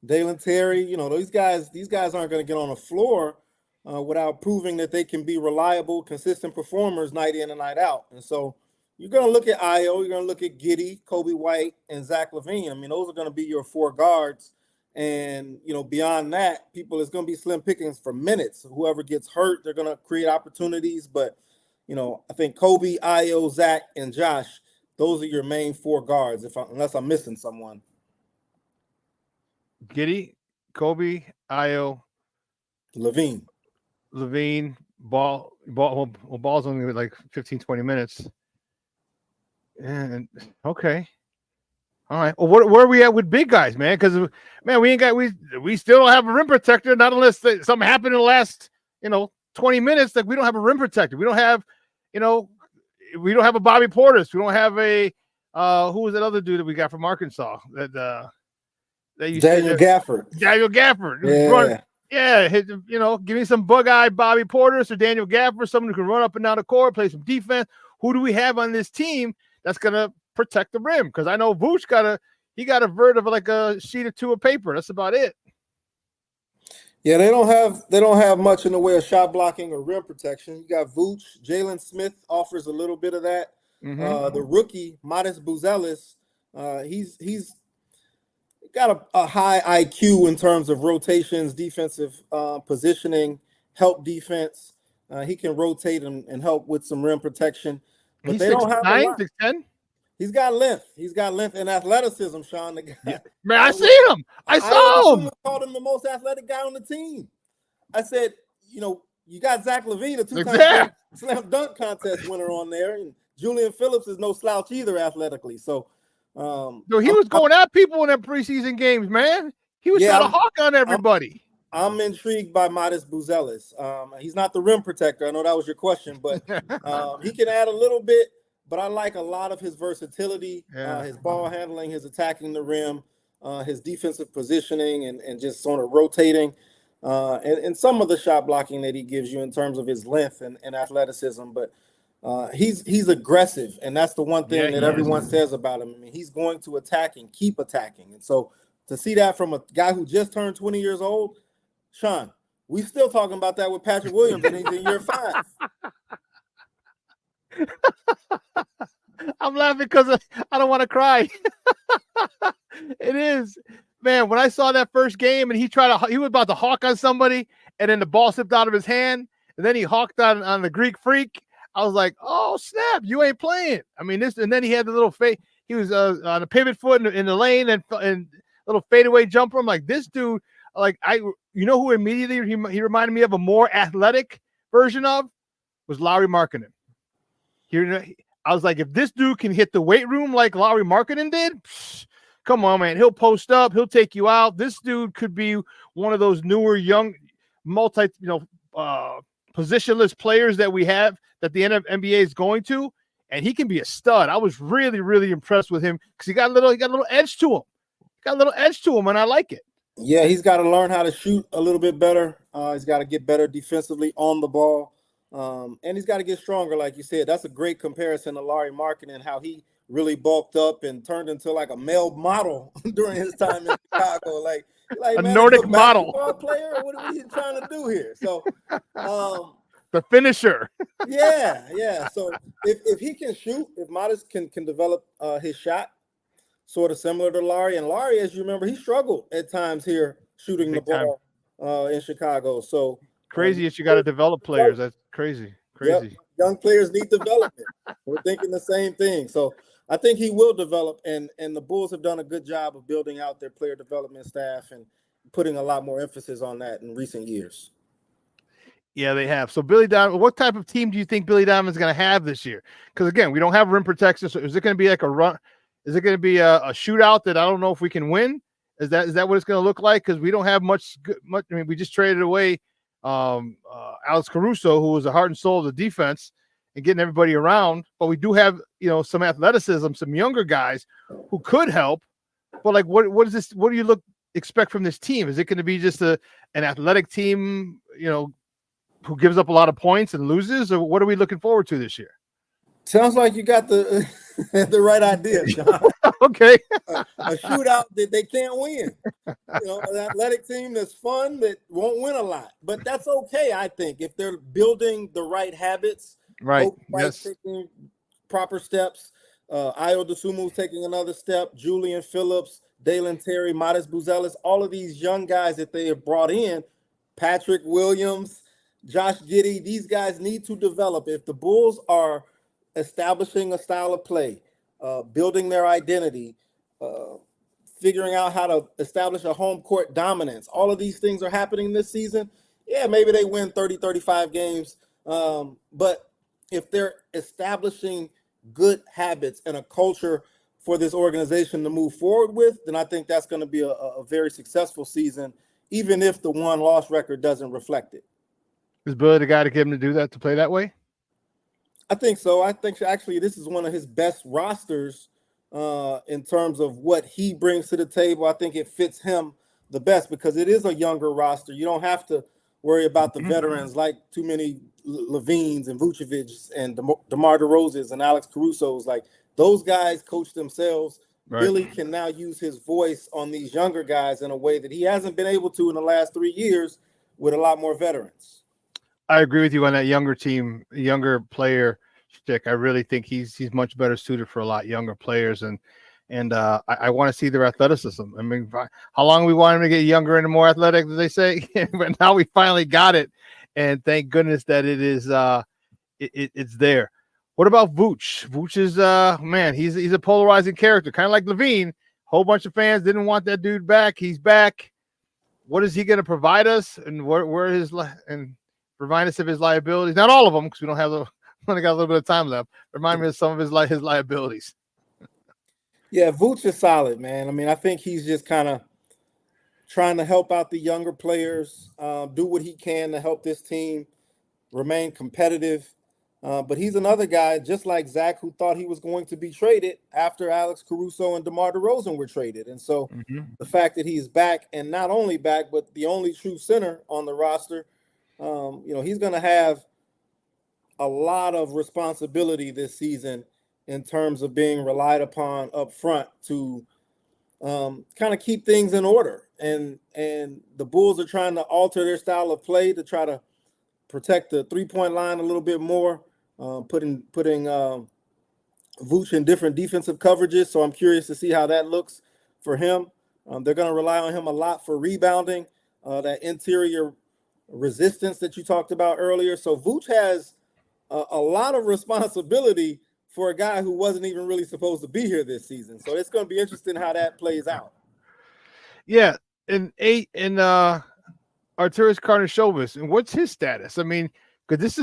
Dalen Terry, these guys aren't going to get on the floor without proving that they can be reliable, consistent performers night in and night out. And so you're going to look at Ayo, you're going to look at Giddey, Kobe White, and Zach LaVine. I mean, those are going to be your four guards. And, beyond that, it's going to be slim pickings for minutes. Whoever gets hurt, they're going to create opportunities. But, I think Kobe, Ayo, Zach, and Josh, those are your main four guards, unless I'm missing someone. Giddey, Kobe, Ayo, LaVine, Ball. Ball's only like 15, 20 minutes. And okay. All right. Well, where are we at with big guys, man? Because man, we still don't have a rim protector, not unless something happened in the last 20 minutes. Like we don't have a rim protector. We don't have we don't have a Bobby Portis. We don't have a who was that other dude that we got from Arkansas that you Daniel Gafford. Daniel Gafford. Yeah. Give me some bug-eyed Bobby Portis or Daniel Gafford, someone who can run up and down the court, play some defense. Who do we have on this team that's gonna protect the rim? Because I know Vooch got a vert of like a sheet or two of paper. That's about it. Yeah, they don't have much in the way of shot blocking or rim protection. You got Vooch. Jalen Smith offers a little bit of that. The rookie, Modest Buzelis, he's got a high IQ in terms of rotations, defensive positioning, help defense. He can rotate and help with some rim protection. But they don't have 6'9", 6'10". He's got length. He's got length and athleticism, Shawn. The guy. Yeah. Man, I see him. I saw him. I called him the most athletic guy on the team. I said, you got Zach LaVine, a two-time slam dunk contest winner on there, and Julian Phillips is no slouch either athletically. So, he was going at people in that preseason games, man. He was trying to hawk on everybody. I'm intrigued by Modest Buzelis. He's not the rim protector. I know that was your question, but he can add a little bit. But I like a lot of his versatility, his ball handling, his attacking the rim, his defensive positioning, and just sort of rotating, and some of the shot blocking that he gives you in terms of his length and athleticism. But he's aggressive, and that's the one thing that everyone says about him. I mean, he's going to attack and keep attacking. And so to see that from a guy who just turned 20 years old, Shawn, we still talking about that with Patrick Williams, and he's in year 5. I'm laughing because I don't want to cry. It is, man, when I saw that first game and he was about to hawk on somebody, and then the ball slipped out of his hand, and then he hawked on the Greek Freak. I was like, oh snap, you ain't playing. I mean, and then he had the little fade. He was on a pivot foot in the lane and little fadeaway jumper. I'm like, this dude, who immediately he reminded me of a more athletic version of was Lauri Markkanen. I was like, if this dude can hit the weight room like Lauri Markkanen did, come on, man. He'll post up. He'll take you out. This dude could be one of those newer, young, positionless players that we have that the NBA is going to, and he can be a stud. I was really, really impressed with him because he got a little edge to him. And I like it. Yeah, he's got to learn how to shoot a little bit better. He's got to get better defensively on the ball. And he's got to get stronger, like you said. That's a great comparison to Lauri Markkanen, how he really bulked up and turned into like a male model during his time in Chicago. Like a man, Nordic model player. What are we trying to do here? So the finisher. yeah. So if he can shoot, if Modest can develop his shot, sort of similar to Lauri. And Lauri, as you remember, he struggled at times here shooting the ball in Chicago. So crazy that you got to develop players. That's crazy. Yep. Young players need development. We're thinking the same thing. So I think he will develop, and the Bulls have done a good job of building out their player development staff and putting a lot more emphasis on that in recent years. Yeah, they have. So Billy Donovan, what type of team do you think Billy Donovan's going to have this year? Because again, we don't have rim protection. So is it going to be like a run? Is it going to be a shootout that I don't know if we can win? Is that what it's going to look like? Because we don't have much. I mean, we just traded away Alex Caruso, who was the heart and soul of the defense and getting everybody around. But we do have, some athleticism, some younger guys who could help. But like, what is this? What do you expect from this team? Is it going to be just an athletic team, who gives up a lot of points and loses, or what are we looking forward to this year? Sounds like you got the the right idea, John. Okay. A shootout that they can't win. An athletic team that's fun that won't win a lot. But that's okay, I think, if they're building the right habits. Right. Yes. Taking proper steps. Ayo Dosunmu's taking another step. Julian Phillips, Dalen Terry, Modest Buzelis, all of these young guys that they have brought in, Patrick Williams, Josh Giddey, these guys need to develop. If the Bulls are establishing a style of play, building their identity, figuring out how to establish a home court dominance. All of these things are happening this season. Yeah, maybe they win 30, 35 games. But if they're establishing good habits and a culture for this organization to move forward with, then I think that's going to be a very successful season, even if the one-loss record doesn't reflect it. Is Billy the guy to get him to do that, to play that way? I think so. I think actually this is one of his best rosters in terms of what he brings to the table. I think it fits him the best because it is a younger roster. You don't have to worry about the veterans like too many Levines and Vucevic and DeMar DeRozans and Alex Caruso's. Like those guys coach themselves. Right. Billy can now use his voice on these younger guys in a way that he hasn't been able to in the last 3 years with a lot more veterans. I agree with you on that younger team, younger player stick. I really think he's much better suited for a lot younger players, and I want to see their athleticism. I mean, how long we want him to get younger and more athletic, as they say, but now we finally got it, and thank goodness that it is it's there. What about Vooch? Vooch is man, he's a polarizing character, kind of like Levine. Whole bunch of fans didn't want that dude back. He's back. What is he going to provide us, and where his and remind us of his liabilities? Not all of them, because we only got a little bit of time left. Remind me of some of his liabilities. Yeah, Vooch is solid, man. I mean, I think he's just kind of trying to help out the younger players, do what he can to help this team remain competitive. But he's another guy, just like Zach, who thought he was going to be traded after Alex Caruso and DeMar DeRozan were traded. And so the fact that he's back, and not only back, but the only true center on the roster, he's going to have a lot of responsibility this season in terms of being relied upon up front to kind of keep things in order. And the Bulls are trying to alter their style of play to try to protect the three-point line a little bit more, putting Vooch in different defensive coverages. So I'm curious to see how that looks for him. They're going to rely on him a lot for rebounding, that interior resistance that you talked about earlier. So Vooch has a lot of responsibility for a guy who wasn't even really supposed to be here this season. So it's going to be interesting how that plays out. Yeah, and Arturas Karnisovas, and what's his status? I mean, because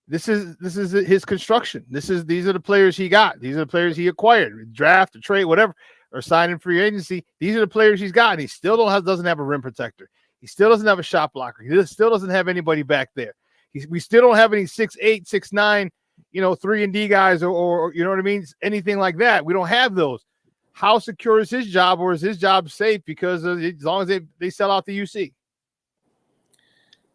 this is his construction. These are the players he got. These are the players he acquired, draft, or trade, whatever, or sign in free agency. These are the players he's got, and he still doesn't have a rim protector. He still doesn't have a shot blocker. He still doesn't have anybody back there. We still don't have any 6'8", 6'9", 3-and-D guys or you know what I mean? Anything like that. We don't have those. How secure is his job, or is his job safe because as long as they sell out the UC?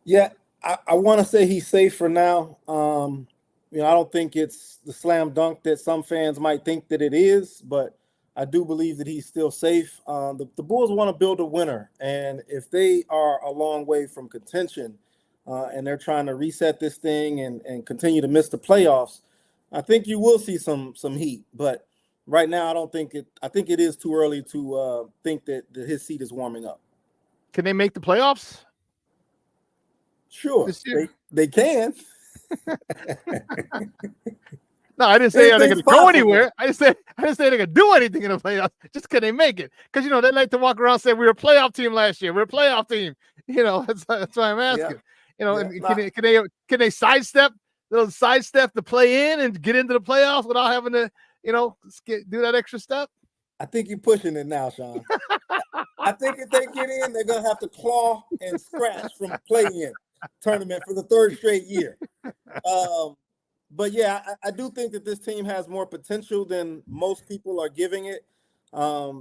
Yeah, I want to say he's safe for now. I don't think it's the slam dunk that some fans might think that it is, but I do believe that he's still safe. The Bulls want to build a winner, and if they are a long way from contention and they're trying to reset this thing and continue to miss the playoffs, I think you will see some heat. But right now, I don't think it. I think it is too early to think that his seat is warming up. Can they make the playoffs? Sure, they can. No, I didn't say they're going to go anywhere. I didn't say they're going to do anything in the playoffs. Just can they make it? Because they like to walk around and say we were a playoff team last year. We're a playoff team. That's why I'm asking. Can they sidestep the play in and get into the playoffs without having to do that extra step? I think you're pushing it now, Shawn. I think if they get in, they're going to have to claw and scratch from play-in tournament for the third straight year. But yeah, I do think that this team has more potential than most people are giving it.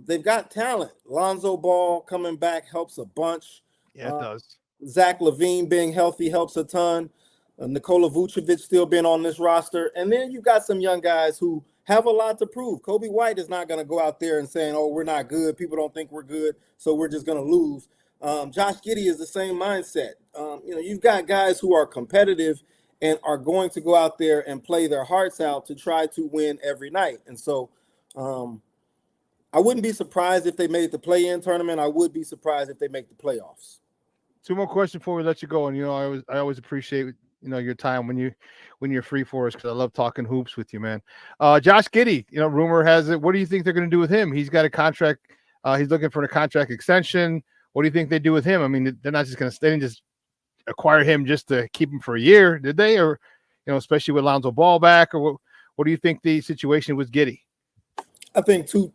They've got talent. Lonzo Ball coming back helps a bunch. Yeah, it does. Zach LaVine being healthy helps a ton. Nikola Vucevic still being on this roster. And then you've got some young guys who have a lot to prove. Kobe White is not going to go out there and saying, oh, we're not good. People don't think we're good, so we're just going to lose. Josh Giddey is the same mindset. You've got guys who are competitive and are going to go out there and play their hearts out to try to win every night. And so I wouldn't be surprised if they made the play-in tournament. I would be surprised if they make the playoffs. Two more questions before we let you go. And, I always appreciate, your time when you're free for us, because I love talking hoops with you, man. Josh Giddey, rumor has it. What do you think they're going to do with him? He's got a contract. He's looking for a contract extension. What do you think they do with him? I mean, they're not just going to stay and just acquire him just to keep him for a year, did they? Or, especially with Lonzo Ball back, or what do you think the situation was Giddey? I think two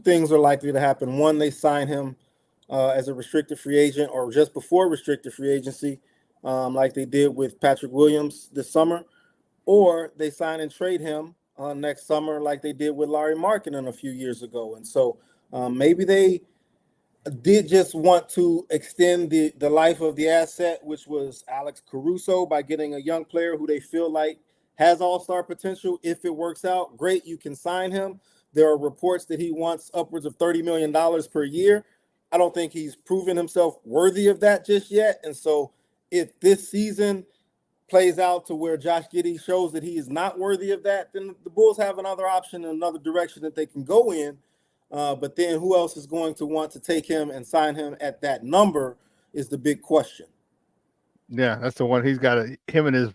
things are likely to happen. One, they sign him as a restricted free agent or just before restricted free agency, like they did with Patrick Williams this summer, or they sign and trade him next summer like they did with Larry Markkinen a few years ago. And so maybe they did just want to extend the life of the asset, which was Alex Caruso, by getting a young player who they feel like has all-star potential. If it works out, great, you can sign him. There are reports that he wants upwards of $30 million per year. I don't think he's proven himself worthy of that just yet. And so if this season plays out to where Josh Giddey shows that he is not worthy of that, then the Bulls have another option, another direction that they can go in. But then who else is going to want to take him and sign him at that number is the big question. Yeah, that's the one. He's got to, him and his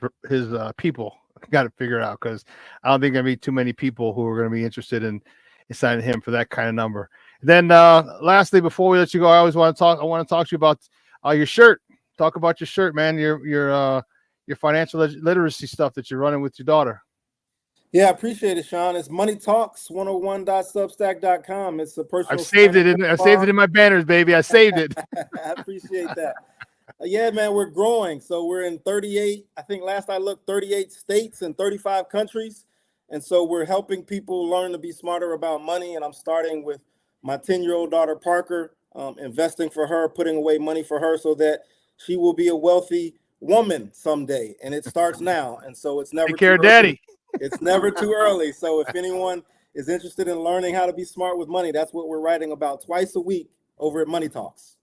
people got to figure out, because I don't think there'll be too many people who are going to be interested in signing him for that kind of number. Then lastly, before we let you go, I want to talk to you about your shirt. Talk about your shirt, man. Your financial literacy stuff that you're running with your daughter. Yeah, I appreciate it, Shawn. It's moneytalks101.substack.com. It's a personal. I saved it in my banners, baby. I saved it. I appreciate that. Yeah, man, we're growing. So we're in 38, I think last I looked, 38 states and 35 countries. And so we're helping people learn to be smarter about money. And I'm starting with my 10-year-old daughter, Parker, investing for her, putting away money for her so that she will be a wealthy woman someday. And it starts now. And so it's never take care of daddy. It's never too early. So if anyone is interested in learning how to be smart with money, that's what we're writing about twice a week over at Money Talks.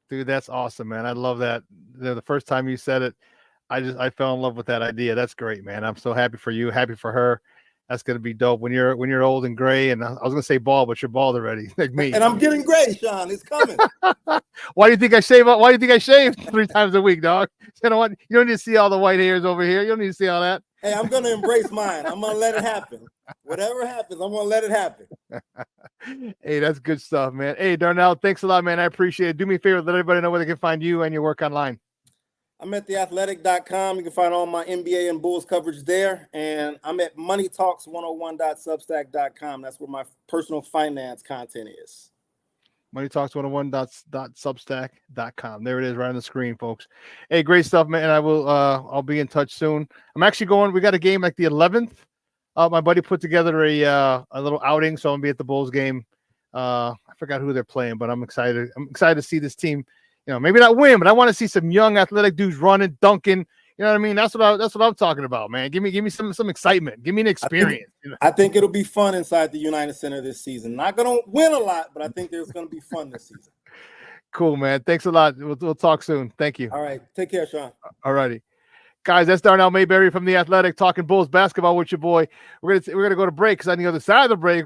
Dude, that's awesome, man. I love that. The first time you said it, I fell in love with that idea. That's great, man. I'm so happy for you, happy for her. That's gonna be dope when you're old and gray. And I was gonna say bald, but you're bald already, like me. And I'm getting gray, Shawn. It's coming. Why do you think I shave? Why do you think I shave 3 times a week, dog? You know what? You don't need to see all the white hairs over here. You don't need to see all that. Hey, I'm gonna embrace mine. I'm gonna let it happen. Whatever happens, I'm gonna let it happen. Hey, that's good stuff, man. Hey, Darnell, thanks a lot, man. I appreciate it. Do me a favor, let everybody know where they can find you and your work online. I'm at theathletic.com. You can find all my NBA and Bulls coverage there. And I'm at moneytalks101.substack.com. That's where my personal finance content is. moneytalks101.substack.com. There it is right on the screen, folks. Hey, great stuff, man. And I'll be in touch soon. I'm actually going, we got a game like the 11th. My buddy put together a little outing, so I'm gonna be at the Bulls game. I forgot who they're playing, but I'm excited. I'm excited to see this team, maybe not win, but I want to see some young athletic dudes running, dunking. You know what I mean? That's what I'm talking about, man. Give me some excitement. Give me an experience. I think it'll be fun inside the United Center this season. Not gonna win a lot, but I think there's gonna be fun this season. Cool, man. Thanks a lot. We'll talk soon. Thank you. All right. Take care, Shawn. All righty. Guys, that's Darnell Mayberry from The Athletic talking Bulls basketball with your boy. We're gonna go to break because on the other side of the break,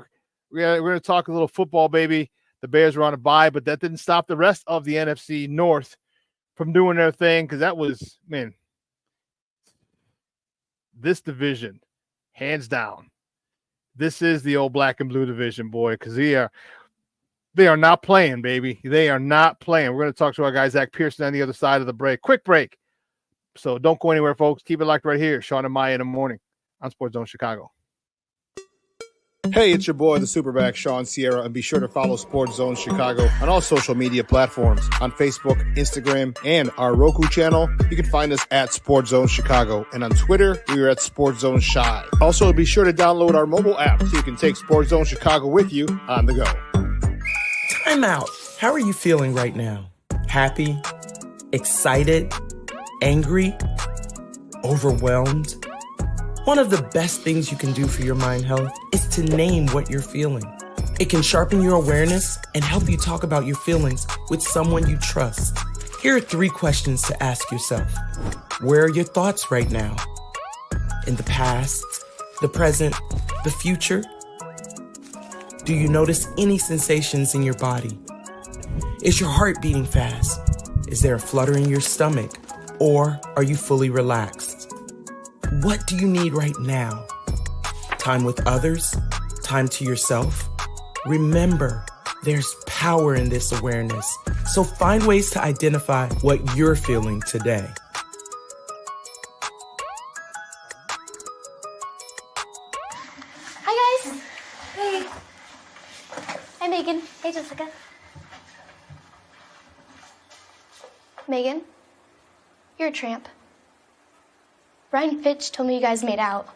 we're gonna talk a little football, baby. The Bears were on a bye, but that didn't stop the rest of the NFC North from doing their thing because that was, man, this division, hands down. This is the old black and blue division, boy, because they are not playing, baby. They are not playing. We're gonna talk to our guy Zack Pearson on the other side of the break. Quick break. So don't go anywhere, folks. Keep it locked right here. Shawn and Maya in the morning on Sports Zone Chicago. Hey, it's your boy, the SuperBack, Shawn Sierra, and be sure to follow Sports Zone Chicago on all social media platforms on Facebook, Instagram, and our Roku channel. You can find us at Sports Zone Chicago, and on Twitter, we are at Sports Zone Shy. Also, be sure to download our mobile app so you can take Sports Zone Chicago with you on the go. Time out. How are you feeling right now? Happy? Excited? Angry? Overwhelmed? One of the best things you can do for your mind health is to name what you're feeling. It can sharpen your awareness and help you talk about your feelings with someone you trust. Here are 3 questions to ask yourself. Where are your thoughts right now? In the past, the present, the future? Do you notice any sensations in your body? Is your heart beating fast? Is there a flutter in your stomach? Or are you fully relaxed? What do you need right now? Time with others? Time to yourself? Remember, there's power in this awareness. So find ways to identify what you're feeling today. Hi, guys. Hey. Hi, Megan. Hey, Jessica. Megan, you're a tramp. Brian Fitch told me you guys made out.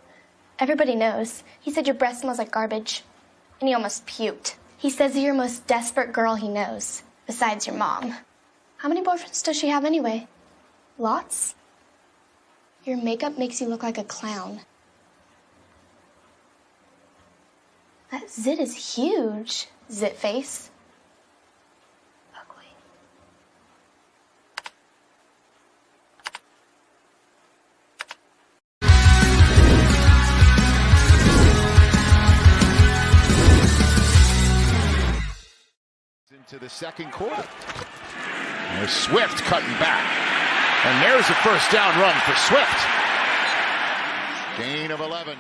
Everybody knows. He said your breath smells like garbage. And he almost puked. He says you're the most desperate girl he knows, besides your mom. How many boyfriends does she have anyway? Lots? Your makeup makes you look like a clown. That zit is huge, zit face. Ugly. Into the second quarter. There's Swift cutting back. And there's a first down run for Swift. Gain of 11.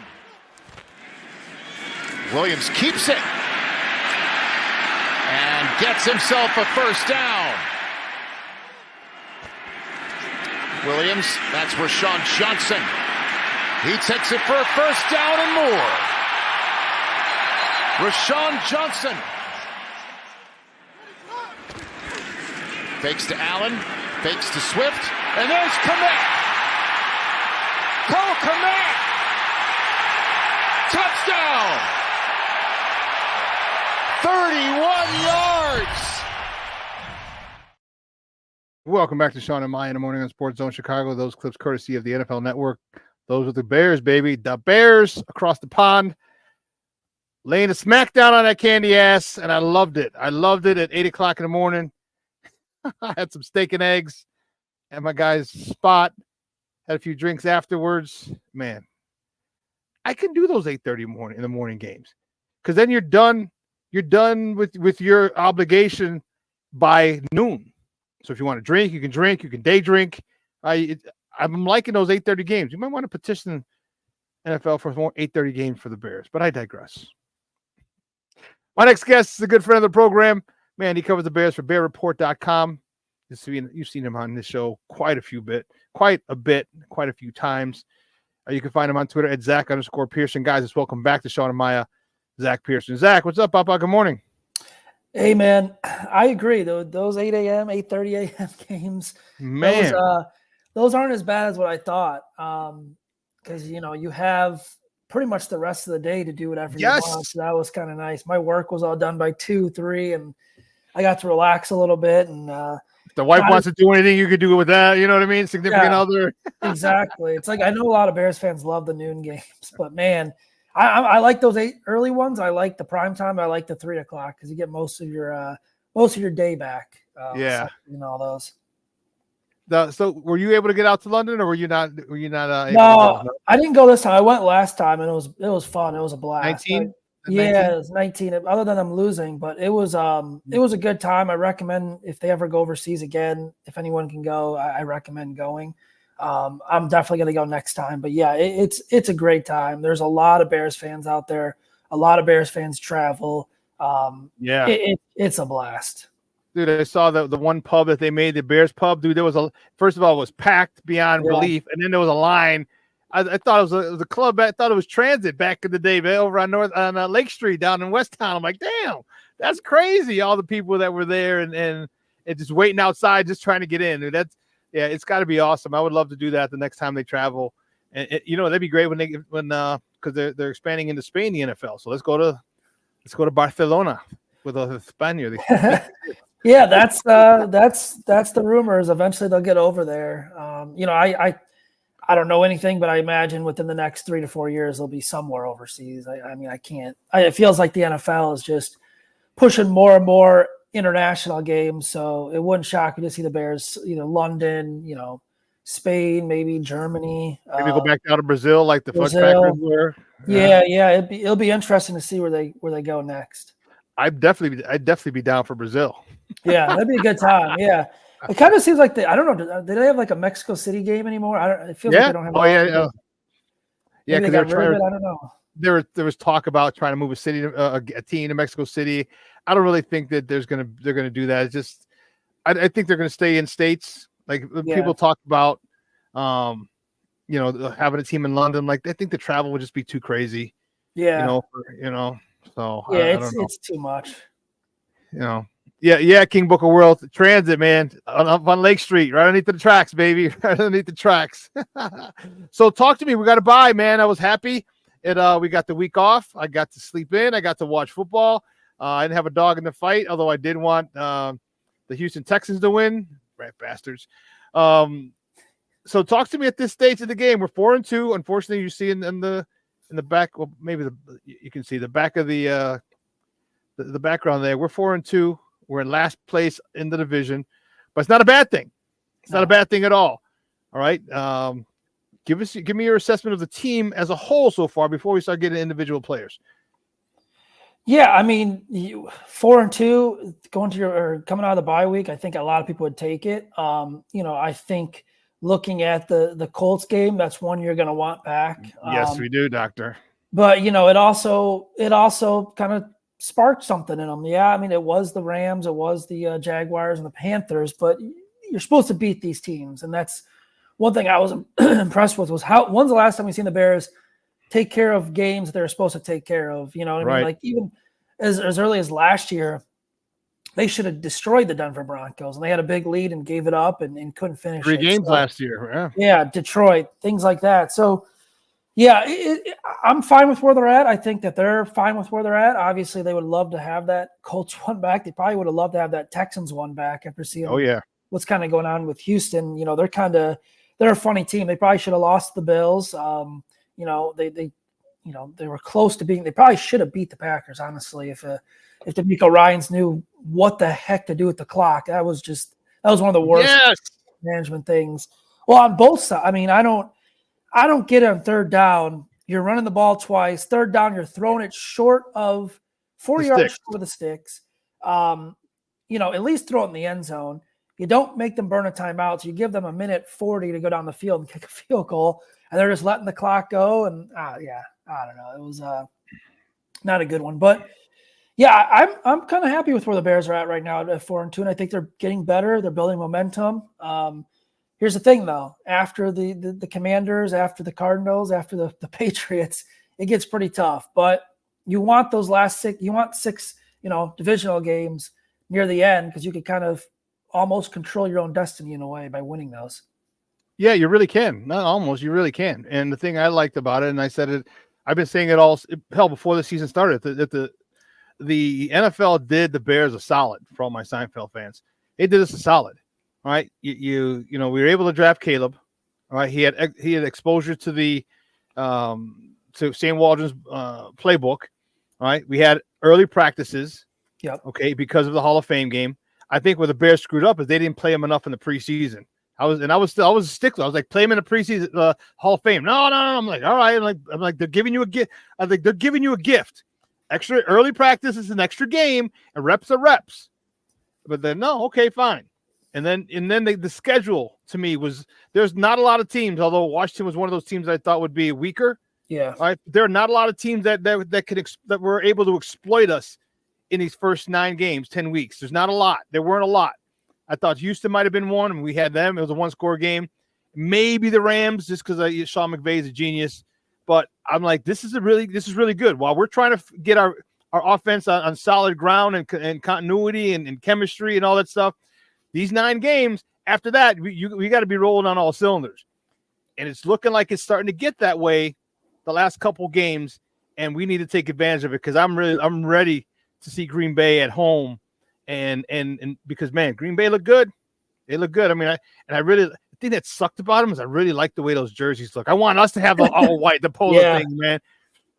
Williams keeps it. And gets himself a first down. Williams, that's Rashawn Johnson. He takes it for a first down and more. Rashawn Johnson. Fakes to Allen, fakes to Swift, and there's Komet. Cole Komet. Touchdown. 31 yards. Welcome back to Shawn and Maya in the morning on Sports Zone Chicago. Those clips courtesy of the NFL Network. Those are the Bears, baby. The Bears across the pond laying a smackdown on that candy ass, and I loved it. I loved it at 8 o'clock in the morning. I had some steak and eggs at my guy's spot. Had a few drinks afterwards. Man, I can do those 8:30 in the morning games, because then you're done. You're done with your obligation by noon. So if you want to drink, you can drink. You can day drink. I'm liking those 8:30 games. You might want to petition NFL for more 8:30 games for the Bears, but I digress. My next guest is a good friend of the program. Man, he covers the Bears for BearReport.com. You've seen him on this show quite a few times. You can find him on Twitter at Zack_Pearson. Guys, let's welcome back to Shawn and Maya, Zack Pearson. Zack, what's up, Papa? Good morning. Hey, man, I agree. Those 8 a.m., 8:30 a.m. games, man, those aren't as bad as what I thought. Because, you have pretty much the rest of the day to do whatever you want. So that was kind of nice. My work was all done by 2, 3, and I got to relax a little bit. And if the wife wants to do anything, you could do it with that. You know what I mean? Significant other. Exactly. It's like I know a lot of Bears fans love the noon games, but man, I like those 8 early ones. I like the prime time. I like the 3 o'clock because you get most of your day back. All those. So were you able to get out to London, or were you not? Able no, to go? I didn't go this time. I went last time, and it was fun. It was a blast. 19? Yeah, it was 19. Other than I'm losing, but it was a good time. I recommend if they ever go overseas again, if anyone can go, I recommend going. I'm definitely gonna go next time. But yeah, it's a great time. There's a lot of Bears fans out there. A lot of Bears fans travel. It's a blast. Dude, I saw the one pub that they made, the Bears pub. Dude, first of all, it was packed beyond belief, and then there was a line. I thought it was a club. I thought it was transit back in the day, man, over on Lake Street down in West Town. I'm like, damn, that's crazy. All the people that were there and just waiting outside, just trying to get in. Dude, it's got to be awesome. I would love to do that the next time they travel. And that'd be great when because they're expanding into Spain, the NFL. So let's go to Barcelona with a Spaniard. Yeah, that's the rumors. Eventually they'll get over there. I don't know anything, but I imagine within the next 3 to 4 years they'll be somewhere overseas. I can't. It feels like the NFL is just pushing more and more international games. So it wouldn't shock me to see the Bears, London, Spain, maybe Germany. Maybe go back down to Brazil like the Packers were. Yeah. It'll be interesting to see where they go next. I'd definitely be down for Brazil. Yeah, that'd be a good time. Yeah, it kind of seems like I don't know. Do they have like a Mexico City game anymore? It feels like they don't have. Oh yeah. Because I don't know. There was talk about trying to move a team to Mexico City. I don't really think that they're gonna do that. It's just I think they're gonna stay in states. Like people talk about, having a team in London. Like I think the travel would just be too crazy. Yeah. So yeah, I don't know. It's too much. Yeah, King Book of World Transit, man, up on Lake Street, right underneath the tracks, baby, right underneath the tracks. So talk to me. We got to buy, man. I was happy. We got the week off. I got to sleep in. I got to watch football. I didn't have a dog in the fight, although I did want the Houston Texans to win. Rat bastards. So talk to me at this stage of the game. We're 4-2. Unfortunately, you see in the back. Well, maybe you can see the back of the background there. We're 4-2. We're in last place in the division, but it's not a bad thing. It's not a bad thing at all. All right. Give me your assessment of the team as a whole so far before we start getting individual players. Yeah, 4-2 coming out of the bye week. I think a lot of people would take it. I think looking at the Colts game, that's one you're going to want back. Yes, we do, Doctor. But it also kind of sparked something in them. Yeah, it was the Rams, it was the Jaguars and the Panthers, but you're supposed to beat these teams, and that's one thing I was impressed with was when's the last time we've seen the Bears take care of games that they're supposed to take care of? You know what I mean? Like even as early as last year, they should have destroyed the Denver Broncos, and they had a big lead and gave it up and couldn't finish 3 games last year. Yeah, Detroit, things like that. So yeah, I'm fine with where they're at. I think that they're fine with where they're at. Obviously, they would love to have that Colts one back. They probably would have loved to have that Texans one back after seeing what's kind of going on with Houston. They're a funny team. They probably should have lost the Bills. They were close to being. They probably should have beat the Packers. Honestly, if DeMeco Ryans knew what the heck to do with the clock, that was one of the worst management things. Well, on both sides. I don't get on third down You're running the ball twice. Third down, you're throwing it short of 4 yards short of the sticks. At least throw it in the end zone. You don't make them burn a timeout. So you give them a minute 40 to go down the field and kick a field goal, and they're just letting the clock go. And I don't know. It was not a good one. But yeah, I'm kind of happy with where the Bears are at right now at 4-2, and I think they're getting better. They're building momentum. Here's the thing, though. After the Commanders, after the Cardinals, after the Patriots, it gets pretty tough. But you want those last six. You want six, divisional games near the end because you could kind of almost control your own destiny in a way by winning those. Yeah, you really can. Not almost, you really can. And the thing I liked about it, and I said it, I've been saying it all before the season started, that the NFL did the Bears a solid for all my Seinfeld fans. They did us a solid. All right. We were able to draft Caleb. All right. He had exposure to the to Sam Waldron's playbook. All right. We had early practices. Yep. Okay, because of the Hall of Fame game. I think where the Bears screwed up is they didn't play him enough in the preseason. I was a stickler. I was like, play him in the preseason Hall of Fame. No. I'm like, all right. I'm like, they're giving you a gift. I think they're giving you a gift. Extra early practice is an extra game, and reps are reps. But then no, okay, fine. And then the schedule to me was there's not a lot of teams, although Washington was one of those teams that I thought would be weaker. Yeah. All right. There are not a lot of teams that were able to exploit us in these first 9 games, 10 weeks. There's not a lot. There weren't a lot. I thought Houston might have been one, and we had them. It was a 1-score game. Maybe the Rams, just because Sean McVay is a genius. But I'm like, this is really good. While we're trying to get our offense on solid ground and continuity and chemistry and all that stuff, these 9 games, after that, we got to be rolling on all cylinders. And it's looking like it's starting to get that way the last couple games, and we need to take advantage of it because I'm ready to see Green Bay at home, and because, man, Green Bay look good. They look good. I mean, the thing that sucked about them is I really like the way those jerseys look. I want us to have the all white, the polo thing, man.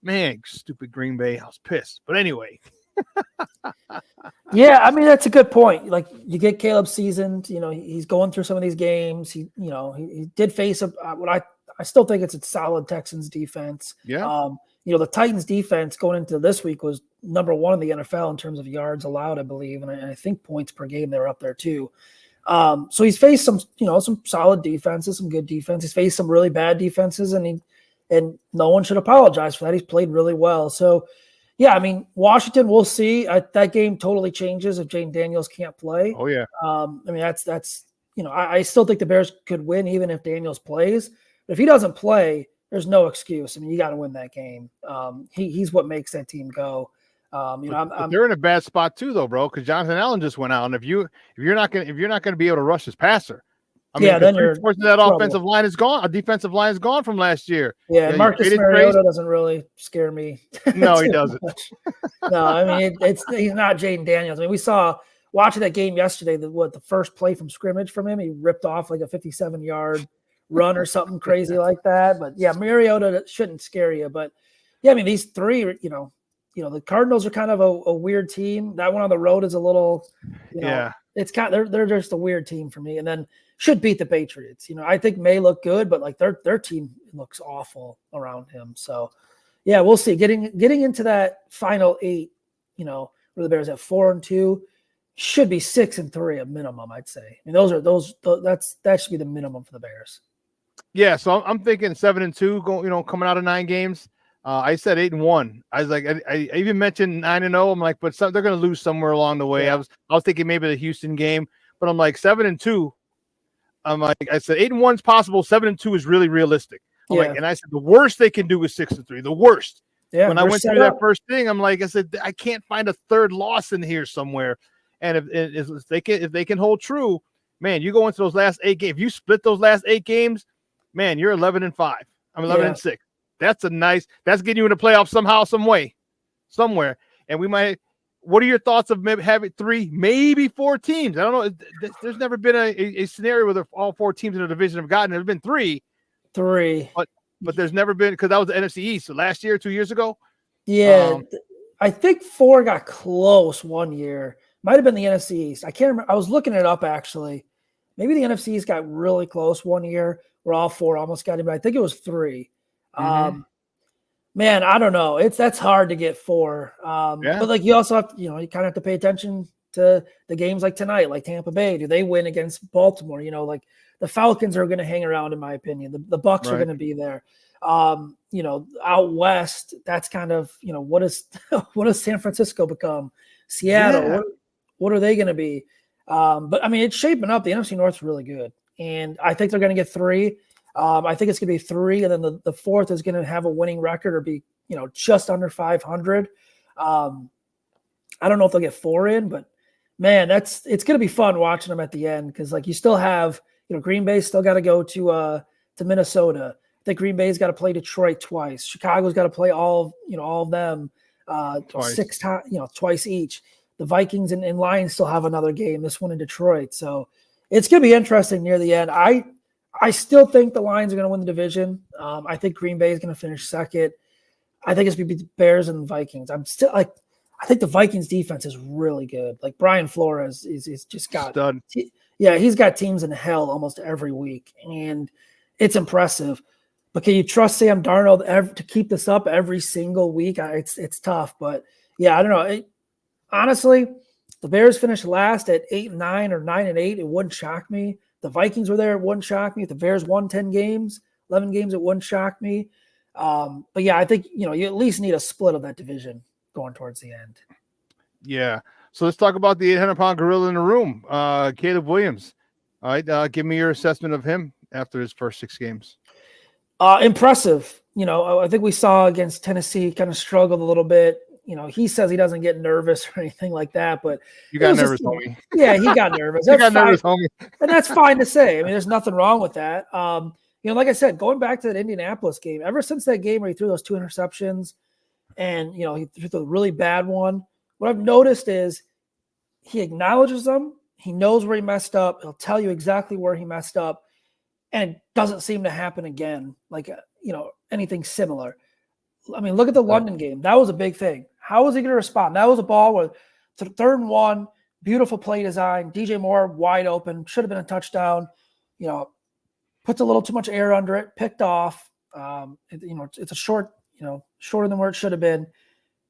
Man, stupid Green Bay. I was pissed. But anyway. Yeah, I mean, that's a good point. Like, you get Caleb seasoned. He's going through some of these games. He did face what I still think it's a solid Texans defense. Yeah. The Titans defense going into this week was number 1 in the NFL in terms of yards allowed, I believe. And I think points per game, they're up there too. So he's faced some solid defenses, some good defense. He's faced some really bad defenses, and no one should apologize for that. He's played really well. So, yeah, I mean, Washington, we'll see. That game totally changes if Jane Daniels can't play. Oh, yeah. I mean, that's I still think the Bears could win even if Daniels plays. But if he doesn't play, there's no excuse. I mean, you got to win that game. He's what makes that team go. They're in a bad spot too, though, bro, because Jonathan Allen just went out, and if you're not going to be able to rush his passer, then you're that offensive line is gone. Our defensive line is gone from last year. Yeah, Marcus Mariota doesn't really scare me. No, he doesn't. No, I mean he's not Jaden Daniels. I mean, we saw watching that game yesterday. The first play from scrimmage from him, he ripped off like a 57-yard run or something crazy like that. But yeah, Mariota shouldn't scare you. But yeah, I mean these 3, the Cardinals are kind of a weird team. That one on the road is a little, it's kind of, they're just a weird team for me. And then should beat the Patriots. I think May look good, but like their team looks awful around him. So yeah, we'll see. Getting into that final 8, where the Bears have 4-2, should be 6-3 a minimum, I'd say. I mean, that should be the minimum for the Bears. Yeah, so I'm thinking 7-2, coming out of 9 games. I said 8-1. I was like, I even mentioned 9-0. I'm like, but they're going to lose somewhere along the way. Yeah. I was thinking maybe the Houston game, but I'm like 7-2. I'm like, I said 8-1 is possible. 7-2 is really realistic. And I said the worst they can do is 6-3. The worst. Yeah. When I went through that first thing, I'm like, I said I can't find a third loss in here somewhere. And if they can hold true, man, you go into those last 8 games. If you split those last 8 games, man, you're 11-5. I'm 11-6. That's getting you in the playoffs somehow, some way, somewhere. And we might. What are your thoughts of maybe having 3, maybe 4 teams? I don't know. There's never been a scenario where all 4 teams in the division have gotten. There's been 3. But there's never been, because that was the NFC East. So last year, 2 years ago. Yeah, I think 4 got close one year. Might have been the NFC East. I can't remember. I was looking it up actually. Maybe the NFC East got really close one year where all 4 almost got in, but I think it was 3. Man, I don't know. That's hard to get 4. But like you also have to, you kind of have to pay attention to the games like tonight, like Tampa Bay. Do they win against Baltimore? Like the Falcons are going to hang around, in my opinion. The Bucks are going to be there. Out west, that's kind of, what does San Francisco become? Seattle, what are they going to be? But I mean, it's shaping up. The NFC North is really good, and I think they're going to get 3. I think it's going to be 3, and then the 4th is going to have a winning record or be, just under 500. I don't know if they'll get 4 in, but man, it's going to be fun watching them at the end because, like, you still have, Green Bay still got to go to Minnesota. I think Green Bay's got to play Detroit twice. Chicago's got to play all of them Twice. 6 times, twice each. The Vikings and Lions still have another game. This one in Detroit, so it's going to be interesting near the end. I still think the Lions are going to win the division. I think Green Bay is going to finish second. I think it's going to be the Bears and the Vikings. I think the Vikings defense is really good. Like Brian Flores is just got stud. He's got teams in hell almost every week, and it's impressive. But can you trust Sam Darnold to keep this up every single week? It's tough, but yeah, I don't know. Honestly, the Bears finished last at 8-9 or 9-8. It wouldn't shock me. The Vikings were there. It wouldn't shock me. If the Bears won 10 games, 11 games, it wouldn't shock me. But yeah, I think, you at least need a split of that division going towards the end. Yeah. So let's talk about the 800-pound gorilla in the room, Caleb Williams. All right. Give me your assessment of him after his first 6 games. Impressive. I think we saw against Tennessee kind of struggled a little bit. He says he doesn't get nervous or anything like that, but you got nervous, homie. Yeah, he got nervous. You got nervous, homie. And that's fine to say. I mean, there's nothing wrong with that. Like I said, going back to that Indianapolis game, ever since that game where he threw those 2 interceptions and, he threw the really bad one, what I've noticed is he acknowledges them. He knows where he messed up. He'll tell you exactly where he messed up, and it doesn't seem to happen again, like, anything similar. I mean, look at the London game. That was a big thing. How was he going to respond? That was a ball where 3rd and 1, beautiful play design. DJ Moore wide open, should have been a touchdown. Puts a little too much air under it, picked off. It's a short, shorter than where it should have been.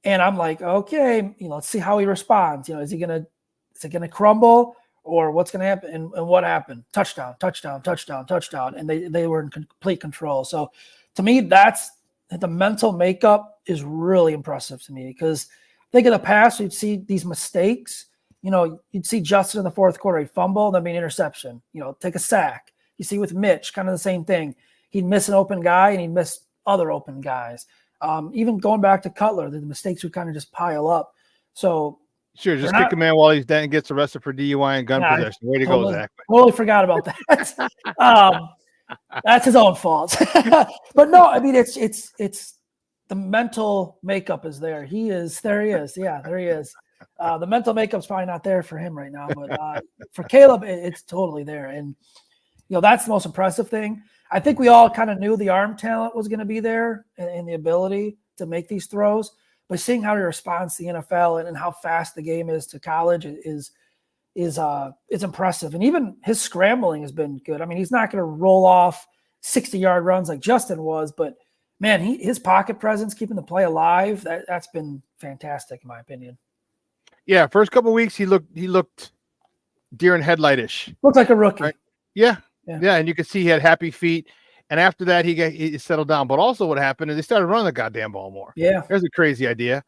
And I'm like, okay, let's see how he responds. Is it gonna crumble, or what's gonna happen? And what happened? Touchdown. And they were in complete control. So to me, that's the mental makeup is really impressive to me, because I think in the past you'd see these mistakes. You'd see Justin in the 4th quarter, he'd fumble, that'd be an interception, take a sack. You see with Mitch, kind of the same thing. He'd miss an open guy and he'd miss other open guys. Even going back to Cutler, the mistakes would kind of just pile up. So sure, just kick a man while he's dead and gets arrested for DUI and gun possession. Way to go, Zach. Totally forgot about that. That's his own fault. But no, I mean, it's the mental makeup is there. There he is. Yeah, there he is. The mental makeup's probably not there for him right now, but for Caleb, it's totally there. And, that's the most impressive thing. I think we all kind of knew the arm talent was going to be there and the ability to make these throws, but seeing how he responds to the NFL and how fast the game is to college is impressive. And even his scrambling has been good. I mean, he's not going to roll off 60-yard runs like Justin was, but man, his pocket presence, keeping the play alive, that's been fantastic in my opinion. Yeah, first couple of weeks he looked deer in headlight-ish. Looked like a rookie. Right? Yeah, and you could see he had happy feet. And after that, he settled down. But also what happened is they started running the goddamn ball more. Yeah. There's a crazy idea.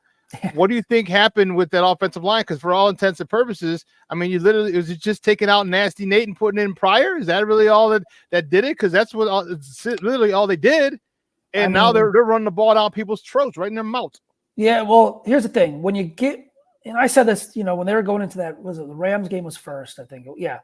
What do you think happened with that offensive line? Because for all intents and purposes, I mean, was it just taking out Nasty Nate and putting in Pryor? Is that really all that did it? Because that's literally all they did. And now they're running the ball down people's throats, right in their mouths. Yeah, well, here's the thing. When you get – and I said this, when they were going into that – was it the Rams game was first, I think. Yeah.